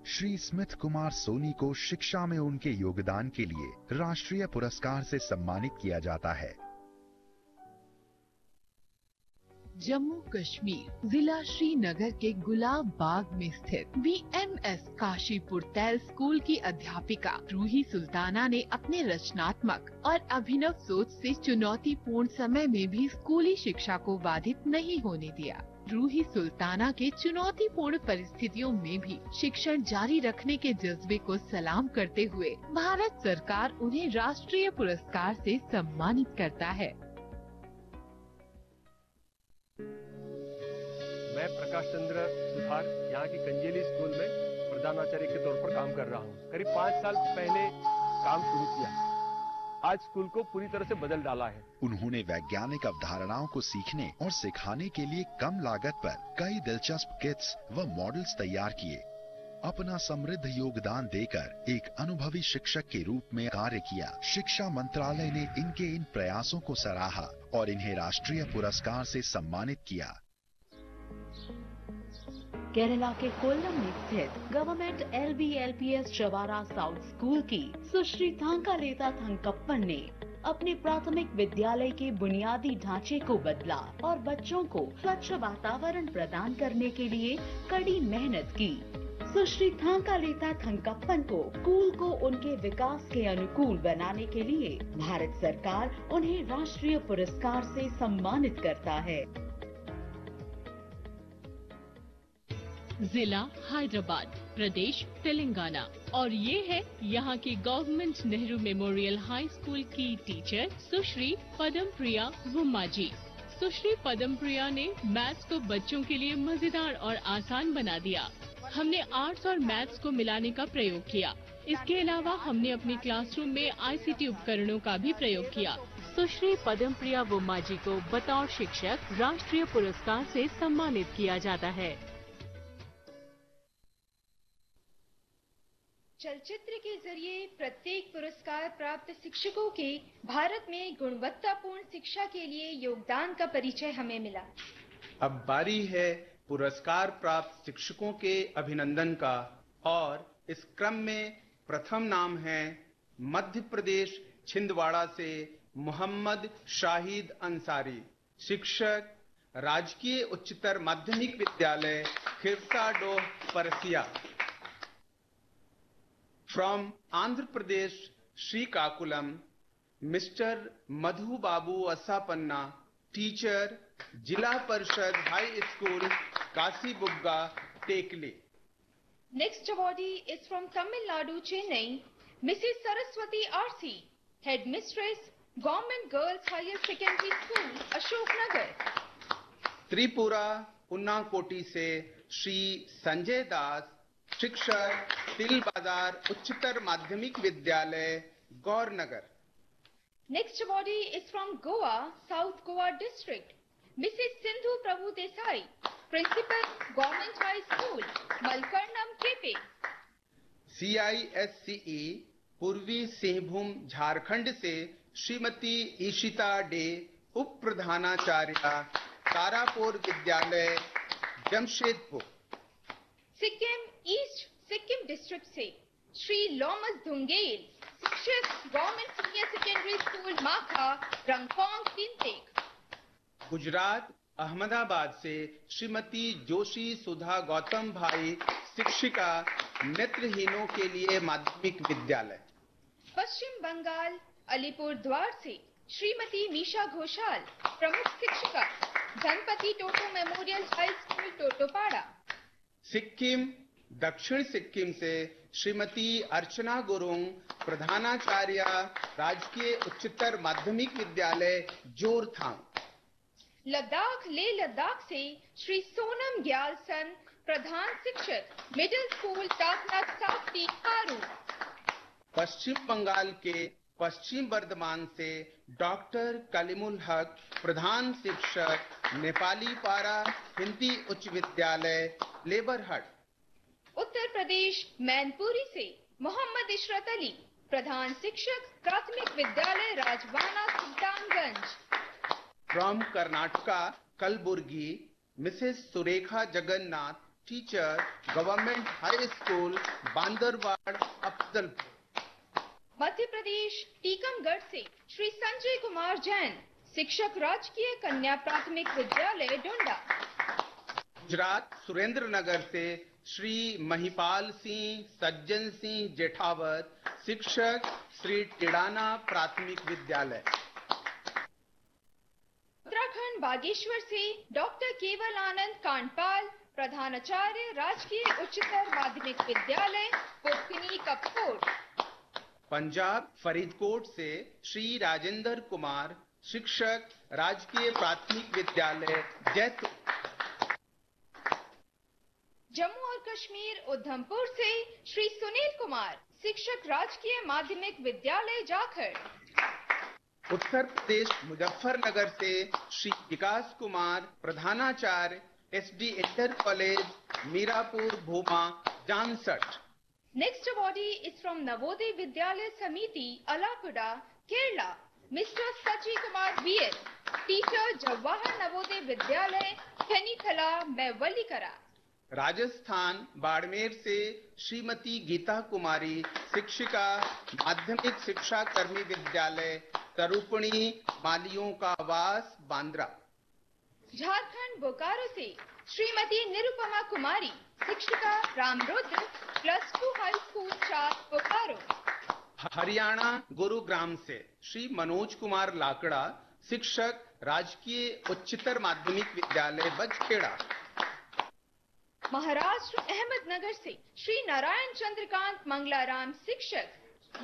श्री स्मिथ कुमार सोनी को शिक्षा में उनके योगदान के लिए राष्ट्रीय पुरस्कार से सम्मानित किया जाता है। जम्मू कश्मीर जिला श्रीनगर के गुलाब बाग में स्थित BMS काशीपुर तैल स्कूल की अध्यापिका रूही सुल्ताना ने अपने रचनात्मक और अभिनव सोच से चुनौतीपूर्ण समय में भी स्कूली शिक्षा को बाधित नहीं होने दिया। रूही सुल्ताना के चुनौतीपूर्ण परिस्थितियों में भी शिक्षण जारी रखने के जज्बे को सलाम करते हुए भारत सरकार उन्हें राष्ट्रीय पुरस्कार से सम्मानित करता है। मैं प्रकाश चंद्र सुथार यहाँ की कंजेली स्कूल में प्रधानाचार्य के तौर पर काम कर रहा हूँ। करीब 5 साल पहले काम शुरू किया, आज स्कूल को पूरी तरह से बदल डाला है। उन्होंने वैज्ञानिक अवधारणाओं को सीखने और सिखाने के लिए कम लागत पर कई दिलचस्प किट्स व मॉडल्स तैयार किए। अपना समृद्ध योगदान देकर एक अनुभवी शिक्षक के रूप में कार्य किया। शिक्षा मंत्रालय ने इनके इन प्रयासों को सराहा और इन्हें राष्ट्रीय पुरस्कार से सम्मानित किया। केरला के कोल्लम में स्थित government LBLPS Chawara south school की सुश्री थांकालेता थंकप्पन ने अपने प्राथमिक विद्यालय के बुनियादी ढांचे को बदला और बच्चों को स्वच्छ वातावरण प्रदान करने के लिए कड़ी मेहनत की। सुश्री थांकालेता थंकप्पन को स्कूल को उनके विकास के अनुकूल बनाने के लिए भारत सरकार उन्हें राष्ट्रीय पुरस्कार से सम्मानित करता है। जिला हैदराबाद, प्रदेश तेलंगाना, और ये है यहाँ की government Nehru memorial high school की टीचर सुश्री पदम प्रिया वुम्माजी। सुश्री पदम प्रिया ने मैथ्स को बच्चों के लिए मजेदार और आसान बना दिया। हमने आर्ट्स और मैथ्स को मिलाने का प्रयोग किया। इसके अलावा हमने अपने क्लासरूम में ICT उपकरणों का भी प्रयोग किया। सुश्री पदम प्रिया वुम्माजी को बतौर शिक्षक राष्ट्रीय पुरस्कार से सम्मानित किया जाता है। चलचित्र के जरिए प्रत्येक पुरस्कार प्राप्त शिक्षकों के भारत में गुणवत्तापूर्ण शिक्षा के लिए योगदान का परिचय हमें मिला। अब बारी है पुरस्कार प्राप्त शिक्षकों के अभिनंदन का, और इस क्रम में प्रथम नाम है मध्य प्रदेश छिंदवाड़ा से मोहम्मद शाहिद अंसारी, शिक्षक राजकीय उच्चतर माध्यमिक विद्यालय खिरसाडोह Persia. From Andhra Pradesh, Srikakulam, Mr. Madhu Babu Asapanna, teacher, Jila Parishad High School, Kasibugga, Tekle. Next awardee is from Tamil Nadu, Chennai, Mrs. Saraswati RC, Headmistress, Government Girls Higher Secondary School, Ashok Nagar. Tripura Unakoti से श्री संजय दास, शिक्षक तिल बाजार उच्चतर माध्यमिक विद्यालय गौरनगर। Next awardee is from Goa, South Goa District, Mrs. Sindhu Prabhu Desai, Principal, Government High School, Malkarnam, Kepe. CISCE पूर्वी सिंहभूम झारखंड से श्रीमती ईशिता डे, उप प्रधानाचार्य तारापुर विद्यालय जमशेदपुर। सिक्किम ईस्ट सिक्किम डिस्ट्रिक्ट से श्री लोमस धुंगेल, शिक्षक गवर्नमेंट सीनियर सेकेंडरी स्कूल माखा, रंगफोंग, तिनतेक। गुजरात अहमदाबाद से श्रीमती जोशी सुधा गौतम भाई, शिक्षिका नेत्रहीनों के लिए माध्यमिक विद्यालय। पश्चिम बंगाल अलीपुर द्वार से श्रीमती मीशा घोषाल, प्रमुख शिक्षिका Dhanpati Toto memorial high school Totopara. Sikkim दक्षिण सिक्किम से श्रीमती अर्चना गुरुंग, प्रधानाचार्य राजकीय उच्चतर माध्यमिक विद्यालय जोरथांग। लद्दाख ले लद्दाख से श्री सोनम ग्यालसन, प्रधान शिक्षक मिडिल स्कूल टाकनक साफ्टी कारू। पश्चिम बंगाल के पश्चिम बर्धमान से डॉक्टर कलीमुल हक, प्रधान शिक्षक नेपाली पारा हिंदी उच्च विद्यालय लेबरहट। उत्तर प्रदेश मैनपुरी से मोहम्मद इशरत अली, प्रधान शिक्षक प्राथमिक विद्यालय Rajwana Sultanganj. From Karnataka Kalaburagi, Mrs Surekha Jagannath, teacher government high school Bandarwad Afzalpur. Madhya Pradesh Tikamgarh से श्री संजय कुमार जैन, शिक्षक राजकीय कन्या प्राथमिक विद्यालय डोंडा। गुजरात सुरेंद्र नगर से श्री महिपाल सिंह सज्जन सिंह जेठावत, शिक्षक श्री टिडाना प्राथमिक विद्यालय। उत्तराखंड बागेश्वर से डॉक्टर केवल आनंद कांडपाल, प्रधानाचार्य राजकीय उच्चतर माध्यमिक विद्यालय पुखनी कपकोट। पंजाब फरीदकोट से श्री राजेंद्र कुमार, शिक्षक राजकीय प्राथमिक विद्यालय जैतून। जम्मू और कश्मीर उधमपुर से श्री सुनील कुमार, शिक्षक राजकीय माध्यमिक विद्यालय जाखड़। उत्तर प्रदेश मुजफ्फरनगर से श्री विकास कुमार, प्रधानाचार्य SD इंटर कॉलेज मीरापुर भूमा जामसठ। Next awardee is from Navodaya Vidyalaya Samiti, Alappuzha, Kerala, Mr. Sachi Kumar VS, teacher Jawahar Navodaya Vidyalaya, Khenithala, Mevvalikara। Rajasthan Barmer से श्रीमती गीता कुमारी, शिक्षिका, माध्यमिक शिक्षा कर्मी विद्यालय तरुपणी, मालियों का वास, बांद्रा। झारखंड बोकारो से श्रीमती निरुपमा कुमारी, शिक्षिका, रामरुद्र +2 हाई स्कूल 4, बोकारो। हरियाणा गुरुग्राम से श्री मनोज कुमार लाकड़ा, शिक्षक, राजकीय उच्चतर माध्यमिक विद्यालय बजखेड़ा। महाराष्ट्र अहमदनगर से श्री नारायण चंद्रकांत मंगलाराम, शिक्षक,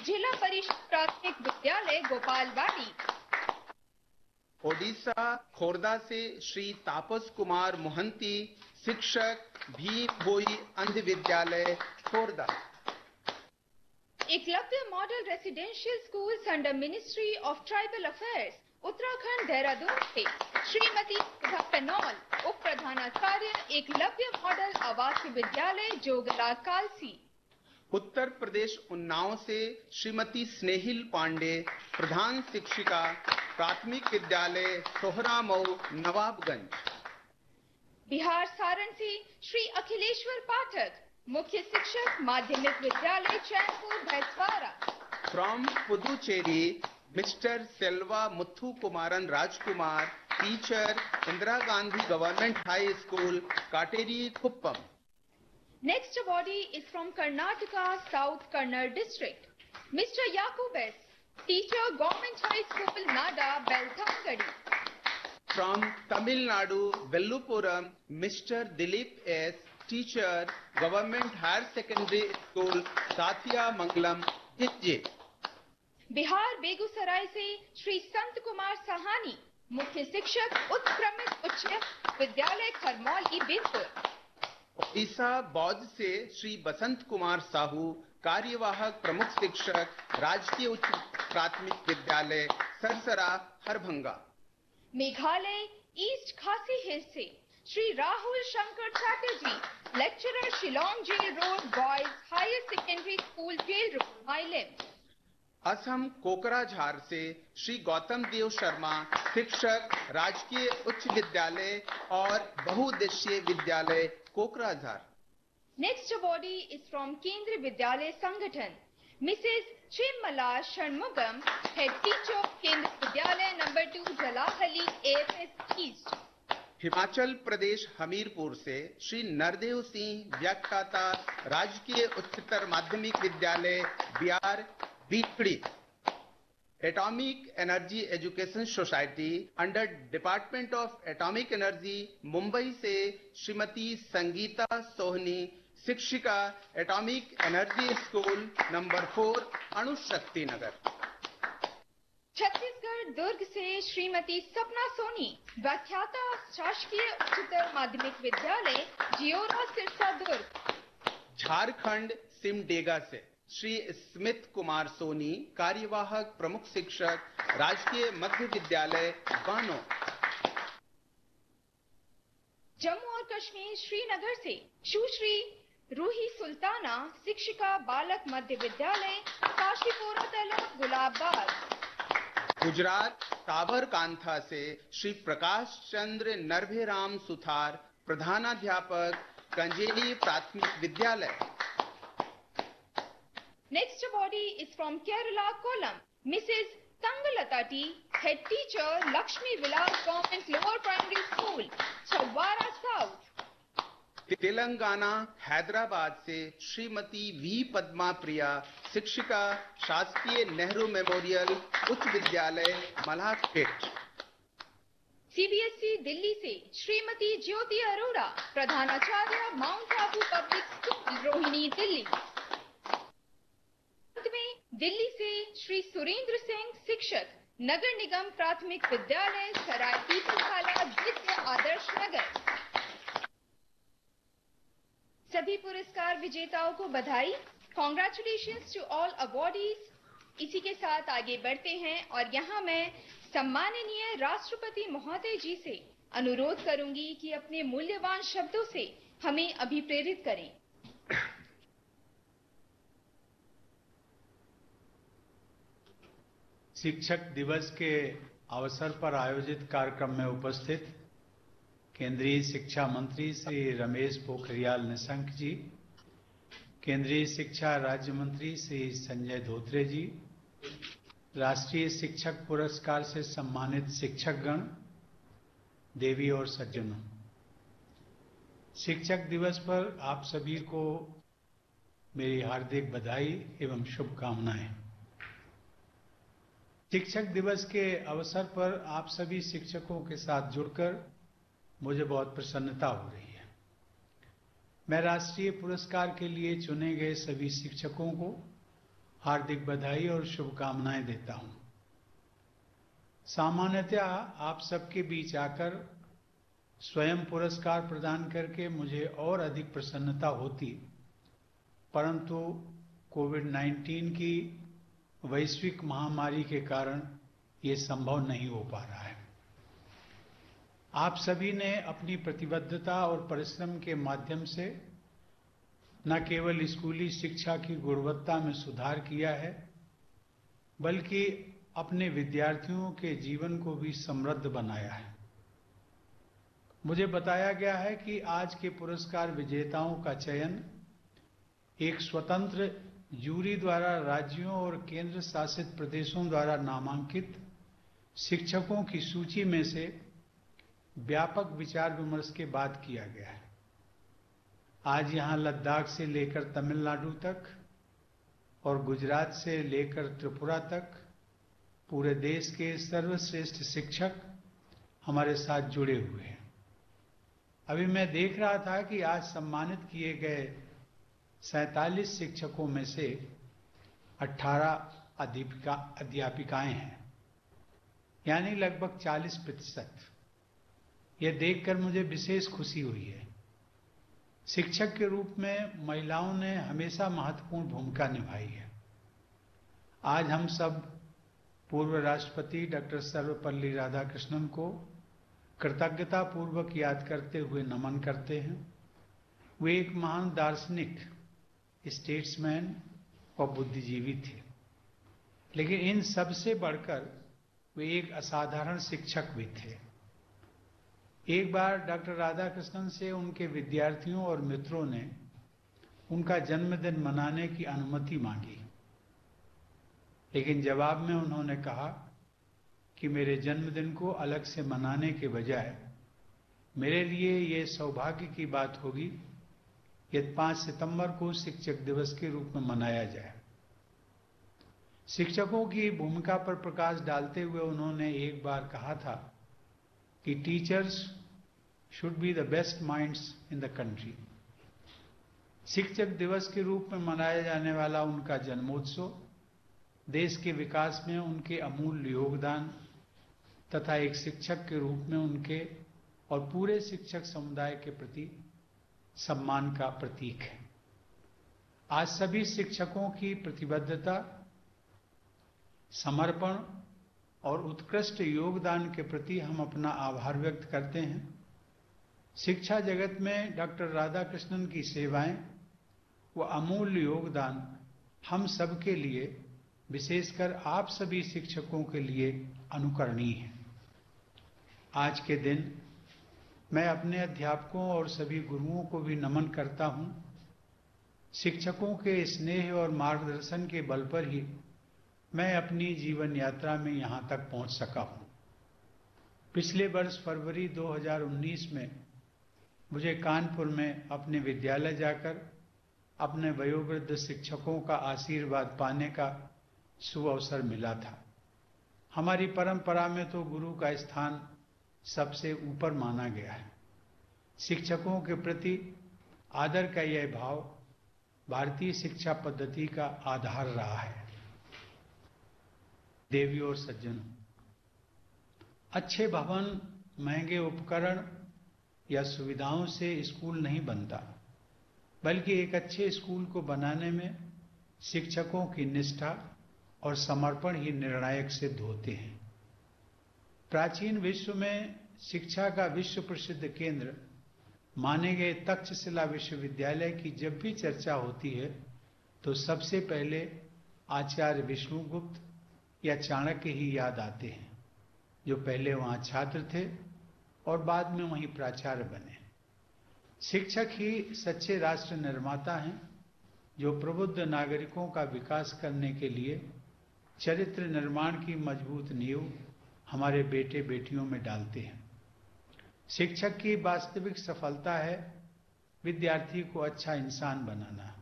जिला परिषद प्राथमिक विद्यालय गोपालवाड़ी। ओडिशा खोर्धा से श्री तापस कुमार मोहंती, शिक्षक, भीम भोई अंध विद्यालय Khordha. Eklavya model residential schools under ministry of tribal affairs, Uttarakhand, Dehradun से श्रीमती सुधा पेनौल, उप प्रधानाचार्य, एकलव्य मॉडल आवासीय विद्यालय जोगला, कालसी। उत्तर प्रदेश उन्नाव से श्रीमती स्नेहिल पांडे, प्रधान शिक्षिका, प्राथमिक विद्यालय सोहरा मऊ, नवाबगंज। बिहार सारण से श्री अखिलेश्वर पाठक, मुख्य शिक्षक, माध्यमिक विद्यालय Chainpur, Bhainswara. From Puducherry Mr Selva Muthu Kumaran Rajkumar, teacher, Indira Gandhi government high school, Kateri, Kuppam. Next awardee is from Karnataka, South Kannada district, Mr. Yakub S, teacher, Government High School, Nada, Belthangadi. From Tamil Nadu, Vellupuram, Mr. Dilip S, teacher, Government Higher Secondary School, Sathia Mangalam, Hijje। Bihar Begusarai से श्री संत कुमार सहानी, मुख्य शिक्षक, उत्क्रमित उच्च विद्यालय खरमौली, बीरपुर। ओडिशा बौद्ध से श्री बसंत कुमार साहू, कार्यवाहक प्रमुख शिक्षक, राजकीय उच्च प्राथमिक विद्यालय सरसरा, हरभंगा। मेघालय ईस्ट खासी हिल्स से Shri Rahul Shankar Chatterjee, lecturer, Shillong jail road boys higher secondary school, jail road, Mylliem. Assam Kokrajhar से श्री गौतम देव शर्मा, शिक्षक, राजकीय उच्च विद्यालय और बहुउद्देशीय विद्यालय Kokrajhar. Next awardee is from Kendriya Vidyalaya Sangathan, Mrs Chimla Shanmugam, head teacher, Kendriya Vidyalaya number 2, Jalahalli, AFS east. Himachal Pradesh Hamirpur से श्री नरदेव सिंह, व्याख्याता, राजकीय उच्चतर माध्यमिक विद्यालय Bihar, Bikri. Atomic energy education society under department of atomic energy, Mumbai से श्रीमती संगीता सोहनी, शिक्षिका, atomic energy school number 4, Anushakti Nagar. Chhattisgarh Durg से श्रीमती सपना सोनी, व्याख्याता, शासकीय उच्चतर माध्यमिक विद्यालय जियोरा, सिरसा, दुर्ग। झारखंड सिमडेगा से श्री स्मित कुमार सोनी, कार्यवाहक प्रमुख शिक्षक, राजकीय मध्य विद्यालय बानो। जम्मू और कश्मीर श्रीनगर से सुश्री रूही सुल्ताना, शिक्षिका, बालक मध्य विद्यालय काशीपुरा तला, गुलाबबाग। गुजरात साबरकांठा से श्री प्रकाश चंद्र नरभेराम सुथार, प्रधानाध्यापक, कंजेली प्राथमिक विद्यालय। Next awardee is from Kerala, Kollam, Mrs. Tangalata T, head teacher, Lakshmi Vilas Government Lower Primary School, Chawara South. Telangana Hyderabad से श्रीमती वी पद्मा प्रिया, शिक्षिका, शासकीय नेहरू मेमोरियल उच्च विद्यालय मलाखपेट। CBSE दिल्ली से श्रीमती ज्योति अरोड़ा, प्रधानाचार्य, mount Abu public school, Rohini, Delhi. Delhi से श्री सुरेंद्र सिंह, शिक्षक, नगर निगम प्राथमिक विद्यालय सराय पीपलखाला, द्वितीय आदर्श नगर। सभी पुरस्कार विजेताओं को बधाई। Congratulations to all awardees. इसी के साथ आगे बढ़ते हैं और यहाँ मैं सम्माननीय राष्ट्रपति महोदय जी से अनुरोध करूंगी कि अपने मूल्यवान शब्दों से हमें अभिप्रेरित करें। शिक्षक दिवस के अवसर पर आयोजित कार्यक्रम में उपस्थित केंद्रीय शिक्षा मंत्री श्री रमेश पोखरियाल निशंक जी, केंद्रीय शिक्षा राज्य मंत्री श्री संजय धोत्रे जी, राष्ट्रीय शिक्षक पुरस्कार से सम्मानित शिक्षकगण, देवी और सज्जनों, शिक्षक दिवस पर आप सभी को मेरी हार्दिक बधाई एवं शुभकामनाएं। शिक्षक दिवस के अवसर पर आप सभी शिक्षकों के साथ जुड़कर मुझे बहुत प्रसन्नता हो रही है। मैं राष्ट्रीय पुरस्कार के लिए चुने गए सभी शिक्षकों को हार्दिक बधाई और शुभकामनाएं देता हूं। सामान्यतः आप सबके बीच आकर स्वयं पुरस्कार प्रदान करके मुझे और अधिक प्रसन्नता होती, परंतु कोविड-19 की वैश्विक महामारी के कारण ये संभव नहीं हो पा रहा है। आप सभी ने अपनी प्रतिबद्धता और परिश्रम के माध्यम से न केवल स्कूली शिक्षा की गुणवत्ता में सुधार किया है, बल्कि अपने विद्यार्थियों के जीवन को भी समृद्ध बनाया है। मुझे बताया गया है कि आज के पुरस्कार विजेताओं का चयन एक स्वतंत्र जूरी द्वारा राज्यों और केंद्र शासित प्रदेशों द्वारा नामांकित शिक्षकों की सूची में से व्यापक विचार विमर्श के बाद किया गया है। आज यहां लद्दाख से लेकर तमिलनाडु तक और गुजरात से लेकर त्रिपुरा तक पूरे देश के सर्वश्रेष्ठ शिक्षक हमारे साथ जुड़े हुए हैं। अभी मैं देख रहा था कि आज सम्मानित किए गए 47 शिक्षकों में से 18 अध्यापिकाएं हैं, यानी लगभग 40%। यह देखकर मुझे विशेष खुशी हुई है। शिक्षक के रूप में महिलाओं ने हमेशा महत्वपूर्ण भूमिका निभाई है। आज हम सब पूर्व राष्ट्रपति डॉक्टर सर्वपल्ली राधाकृष्णन को कृतज्ञता पूर्वक याद करते हुए नमन करते हैं। वे एक महान दार्शनिक, स्टेट्समैन और बुद्धिजीवी थे, लेकिन इन सब से बढ़कर वे एक असाधारण शिक्षक भी थे। एक बार डॉक्टर राधाकृष्णन से उनके विद्यार्थियों और मित्रों ने उनका जन्मदिन मनाने की अनुमति मांगी, लेकिन जवाब में उन्होंने कहा कि मेरे जन्मदिन को अलग से मनाने के बजाय मेरे लिए ये सौभाग्य की बात होगी यदि 5 सितंबर को शिक्षक दिवस के रूप में मनाया जाए। शिक्षकों की भूमिका पर प्रकाश डालते हुए उन्होंने एक बार कहा था कि teachers should be the best minds in the country. शिक्षक दिवस के रूप में मनाया जाने वाला उनका जन्मोत्सव देश के विकास में उनके अमूल्य योगदान तथा एक शिक्षक के रूप में उनके और पूरे शिक्षक समुदाय के प्रति सम्मान का प्रतीक है। आज सभी शिक्षकों की प्रतिबद्धता, समर्पण और उत्कृष्ट योगदान के प्रति हम अपना आभार व्यक्त करते हैं। शिक्षा जगत में डॉक्टर राधाकृष्णन की सेवाएं व अमूल्य योगदान हम सबके लिए, विशेषकर आप सभी शिक्षकों के लिए अनुकरणीय है। आज के दिन मैं अपने अध्यापकों और सभी गुरुओं को भी नमन करता हूं। शिक्षकों के स्नेह और मार्गदर्शन के बल पर ही मैं अपनी जीवन यात्रा में यहां तक पहुंच सका हूं। पिछले वर्ष फरवरी 2019 में मुझे कानपुर में अपने विद्यालय जाकर अपने वयोवृद्ध शिक्षकों का आशीर्वाद पाने का शुभ अवसर मिला था। हमारी परंपरा में तो गुरु का स्थान सबसे ऊपर माना गया है। शिक्षकों के प्रति आदर का यह भाव भारतीय शिक्षा पद्धति का आधार रहा है। देवियों और सज्जनों, अच्छे भवन, महंगे उपकरण या सुविधाओं से स्कूल नहीं बनता, बल्कि एक अच्छे स्कूल को बनाने में शिक्षकों की निष्ठा और समर्पण ही निर्णायक सिद्ध होते हैं। प्राचीन विश्व में शिक्षा का विश्व प्रसिद्ध केंद्र माने गए तक्षशिला विश्वविद्यालय की जब भी चर्चा होती है तो सबसे पहले आचार्य विष्णुगुप्त या चाणक्य ही याद आते हैं, जो पहले वहां छात्र थे और बाद में वहीं प्राचार्य बने। शिक्षक ही सच्चे राष्ट्र निर्माता हैं, जो प्रबुद्ध नागरिकों का विकास करने के लिए चरित्र निर्माण की मजबूत नींव हमारे बेटे बेटियों में डालते हैं। शिक्षक की वास्तविक सफलता है विद्यार्थी को अच्छा इंसान बनाना,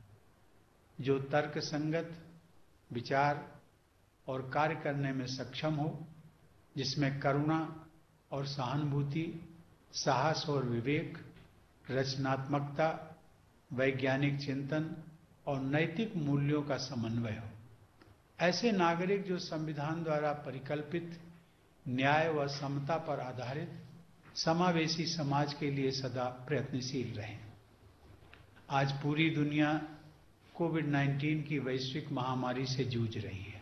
जो तर्क संगत विचार और कार्य करने में सक्षम हो, जिसमें करुणा और सहानुभूति, साहस और विवेक, रचनात्मकता, वैज्ञानिक चिंतन और नैतिक मूल्यों का समन्वय हो। ऐसे नागरिक जो संविधान द्वारा परिकल्पित न्याय व समता पर आधारित समावेशी समाज के लिए सदा प्रयत्नशील रहें। आज पूरी दुनिया कोविड-19 की वैश्विक महामारी से जूझ रही है,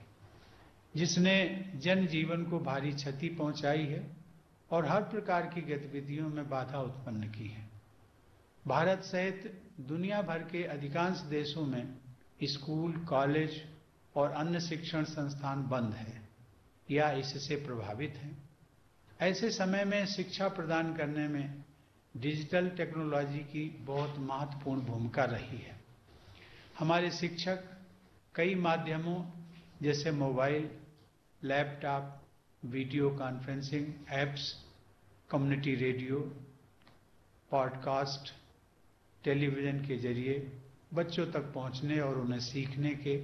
जिसने जनजीवन को भारी क्षति पहुंचाई है और हर प्रकार की गतिविधियों में बाधा उत्पन्न की है। भारत सहित दुनिया भर के अधिकांश देशों में स्कूल, कॉलेज और अन्य शिक्षण संस्थान बंद हैं या इससे प्रभावित हैं। ऐसे समय में शिक्षा प्रदान करने में डिजिटल टेक्नोलॉजी की बहुत महत्वपूर्ण भूमिका रही है। हमारे शिक्षक कई माध्यमों जैसे mobile, laptop, video conferencing apps, community radio, podcast, television के जरिए बच्चों तक पहुंचने और उन्हें सीखने के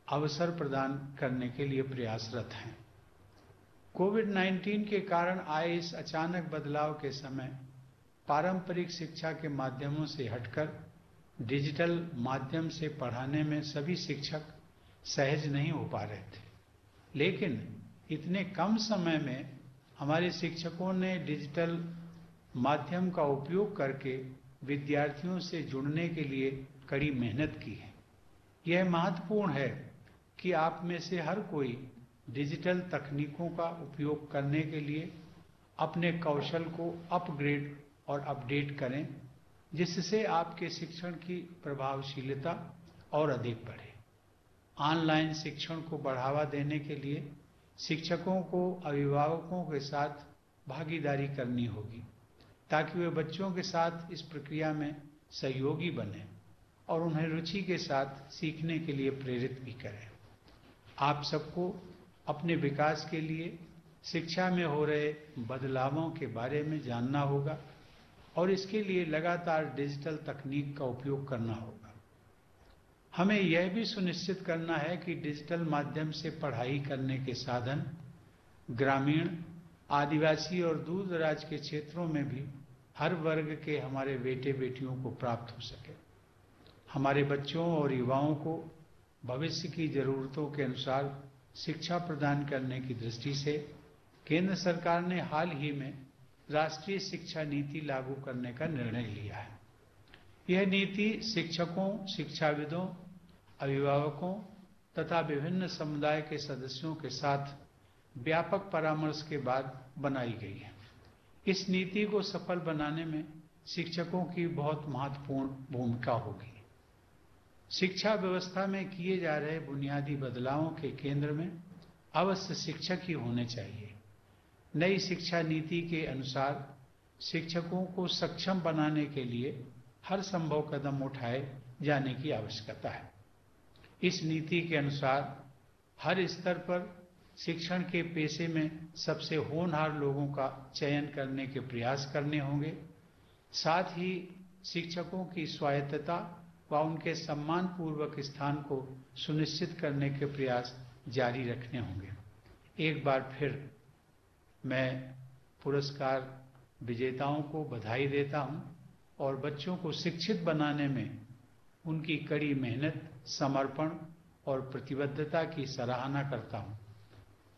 अवसर प्रदान करने के लिए प्रयासरत हैं। कोविड-19 के कारण आए इस अचानक बदलाव के समय पारंपरिक शिक्षा के माध्यमों से हटकर डिजिटल माध्यम से पढ़ाने में सभी शिक्षक सहज नहीं हो पा रहे थे, लेकिन इतने कम समय में हमारे शिक्षकों ने डिजिटल माध्यम का उपयोग करके विद्यार्थियों से जुड़ने के लिए कड़ी मेहनत की है। यह महत्वपूर्ण है कि आप में से हर कोई डिजिटल तकनीकों का उपयोग करने के लिए अपने कौशल को अपग्रेड और अपडेट करें, जिससे आपके शिक्षण की प्रभावशीलता और अधिक बढ़े। ऑनलाइन शिक्षण को बढ़ावा देने के लिए शिक्षकों को अभिभावकों के साथ भागीदारी करनी होगी, ताकि वे बच्चों के साथ इस प्रक्रिया में सहयोगी बने और उन्हें रुचि के साथ सीखने के लिए प्रेरित भी करें। आप सबको अपने विकास के लिए शिक्षा में हो रहे बदलावों के बारे में जानना होगा और इसके लिए लगातार डिजिटल तकनीक का उपयोग करना होगा। हमें यह भी सुनिश्चित करना है कि डिजिटल माध्यम से पढ़ाई करने के साधन ग्रामीण, आदिवासी और दूर दराज के क्षेत्रों में भी हर वर्ग के हमारे बेटे बेटियों को प्राप्त हो सके। हमारे बच्चों और युवाओं को भविष्य की जरूरतों के अनुसार शिक्षा प्रदान करने की दृष्टि से केंद्र सरकार ने हाल ही में राष्ट्रीय शिक्षा नीति लागू करने का निर्णय लिया है। यह नीति शिक्षकों, शिक्षाविदों, अभिभावकों तथा विभिन्न समुदाय के सदस्यों के साथ व्यापक परामर्श के बाद बनाई गई है। इस नीति को सफल बनाने में शिक्षकों की बहुत महत्वपूर्ण भूमिका होगी। शिक्षा व्यवस्था में किए जा रहे बुनियादी बदलावों के केंद्र में अवश्य शिक्षक ही होने चाहिए। नई शिक्षा नीति के अनुसार शिक्षकों को सक्षम बनाने के लिए हर संभव कदम उठाए जाने की आवश्यकता है। इस नीति के अनुसार हर स्तर पर शिक्षण के पेशे में सबसे होनहार लोगों का चयन करने के प्रयास करने होंगे। साथ ही शिक्षकों की स्वायत्तता व उनके सम्मानपूर्वक स्थान को सुनिश्चित करने के प्रयास जारी रखने होंगे। एक बार फिर मैं पुरस्कार विजेताओं को बधाई देता हूं और बच्चों को शिक्षित बनाने में उनकी कड़ी मेहनत, समर्पण और प्रतिबद्धता की सराहना करता हूं।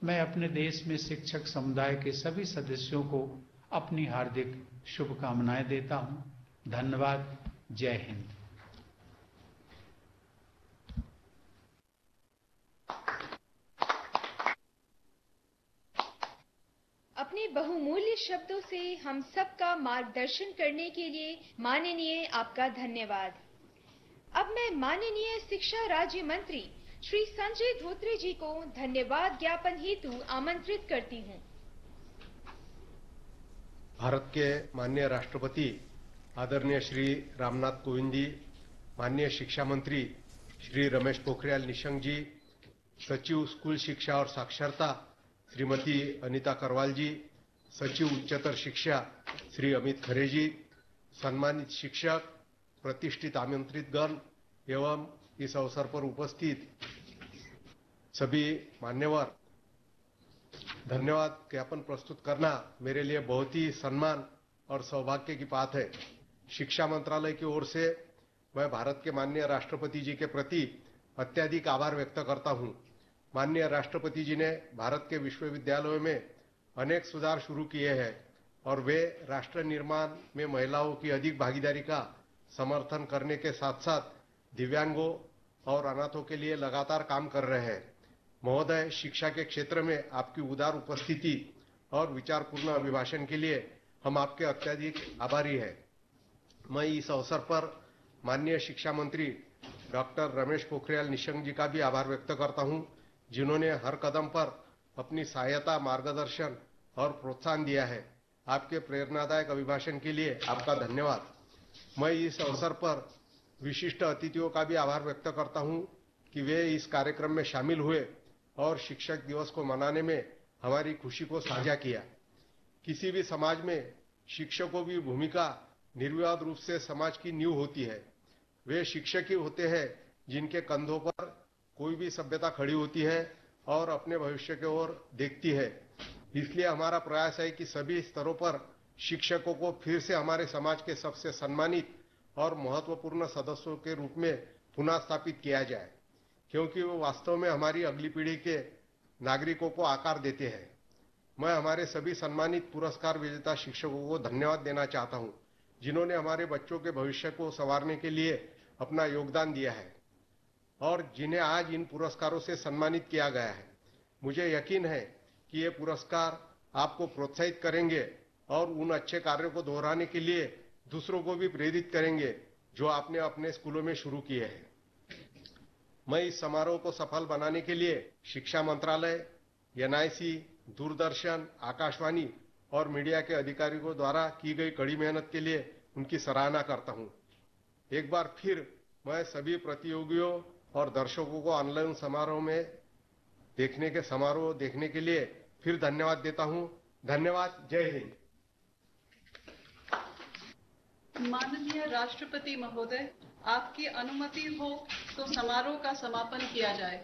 मैं अपने देश में शिक्षक समुदाय के सभी सदस्यों को अपनी हार्दिक शुभकामनाएं देता हूं। धन्यवाद। जय हिंद। अपने बहुमूल्य शब्दों से हम सबका मार्गदर्शन करने के लिए माननीय आपका धन्यवाद। अब मैं माननीय शिक्षा राज्य मंत्री श्री संजय धोत्रे जी को धन्यवाद ज्ञापन हेतु आमंत्रित करती हूँ। भारत के माननीय राष्ट्रपति आदरणीय श्री रामनाथ कोविंद जी, माननीय शिक्षा मंत्री श्री रमेश पोखरियाल निशंक जी, सचिव स्कूल शिक्षा और साक्षरता श्रीमती अनीता करवाल जी, सचिव उच्चतर शिक्षा श्री अमित खरे जी, सम्मानित शिक्षक, प्रतिष्ठित आमंत्रित गण एवं इस अवसर पर उपस्थित सभी मान्यवर, धन्यवाद ज्ञापन प्रस्तुत करना मेरे लिए बहुत ही सम्मान और सौभाग्य की बात है। शिक्षा मंत्रालय की ओर से मैं भारत के माननीय राष्ट्रपति जी के प्रति अत्यधिक आभार व्यक्त करता हूं। माननीय राष्ट्रपति जी ने भारत के विश्वविद्यालयों में अनेक सुधार शुरू किए हैं और वे राष्ट्र निर्माण में महिलाओं की अधिक भागीदारी का समर्थन करने के साथ साथ दिव्यांगों और अनाथों के लिए लगातार काम कर रहे हैं। महोदय, शिक्षा के क्षेत्र में आपकी उदार उपस्थिति और विचारपूर्ण अभिभाषण के लिए हम आपके अत्यधिक आभारी हैं। मैं इस अवसर पर माननीय शिक्षा मंत्री डॉक्टर रमेश पोखरियाल निशंक जी का भी आभार व्यक्त करता हूं, जिन्होंने हर कदम पर अपनी सहायता, मार्गदर्शन और प्रोत्साहन दिया है। आपके प्रेरणादायक अभिभाषण के लिए आपका धन्यवाद। मैं इस अवसर पर विशिष्ट अतिथियों का भी आभार व्यक्त करता हूं कि वे इस कार्यक्रम में शामिल हुए और शिक्षक दिवस को मनाने में हमारी खुशी को साझा किया। किसी भी समाज में शिक्षकों की भूमिका निर्विवाद रूप से समाज की नींव होती है। वे शिक्षक ही होते हैं जिनके कंधों पर कोई भी सभ्यता खड़ी होती है और अपने भविष्य की ओर देखती है। इसलिए हमारा प्रयास है कि सभी स्तरों पर शिक्षकों को फिर से हमारे समाज के सबसे सम्मानित और महत्वपूर्ण सदस्यों के रूप में पुनः स्थापित किया जाए, क्योंकि वो वास्तव में हमारी अगली पीढ़ी के नागरिकों को आकार देते हैं। मैं हमारे सभी सम्मानित पुरस्कार विजेता शिक्षकों को धन्यवाद देना चाहता हूं, जिन्होंने हमारे बच्चों के भविष्य को संवारने के लिए अपना योगदान दिया है और जिन्हें आज इन पुरस्कारों से सम्मानित किया गया है। मुझे यकीन है कि ये पुरस्कार आपको प्रोत्साहित करेंगे और उन अच्छे कार्यों को दोहराने के लिए दूसरों को भी प्रेरित करेंगे जो आपने अपने स्कूलों में शुरू किए हैं। मैं इस समारोह को सफल बनाने के लिए शिक्षा मंत्रालय, एनआईसी, दूरदर्शन, आकाशवाणी और मीडिया के अधिकारियों द्वारा की गई कड़ी मेहनत के लिए उनकी सराहना करता हूं। एक बार फिर मैं सभी प्रतियोगियों और दर्शकों को ऑनलाइन समारोह देखने के लिए फिर धन्यवाद देता हूं। धन्यवाद। जय हिंद। माननीय राष्ट्रपति महोदय, आपकी अनुमति हो तो समारोह का समापन किया जाए।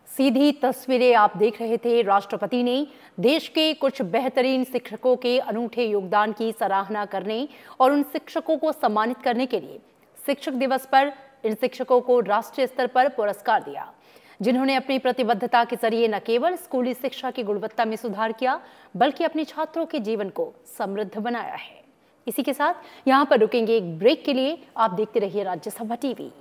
सीधी तस्वीरें आप देख रहे थे। राष्ट्रपति ने देश के कुछ बेहतरीन शिक्षकों के अनूठे योगदान की सराहना करने और उन शिक्षकों को सम्मानित करने के लिए शिक्षक दिवस पर इन शिक्षकों को राष्ट्रीय स्तर पर पुरस्कार दिया, जिन्होंने अपनी प्रतिबद्धता के जरिए न केवल स्कूली शिक्षा की गुणवत्ता में सुधार किया, बल्कि अपने छात्रों के जीवन को समृद्ध बनाया है। इसी के साथ यहाँ पर रुकेंगे एक ब्रेक के लिए। आप देखते रहिए राज्यसभा टीवी।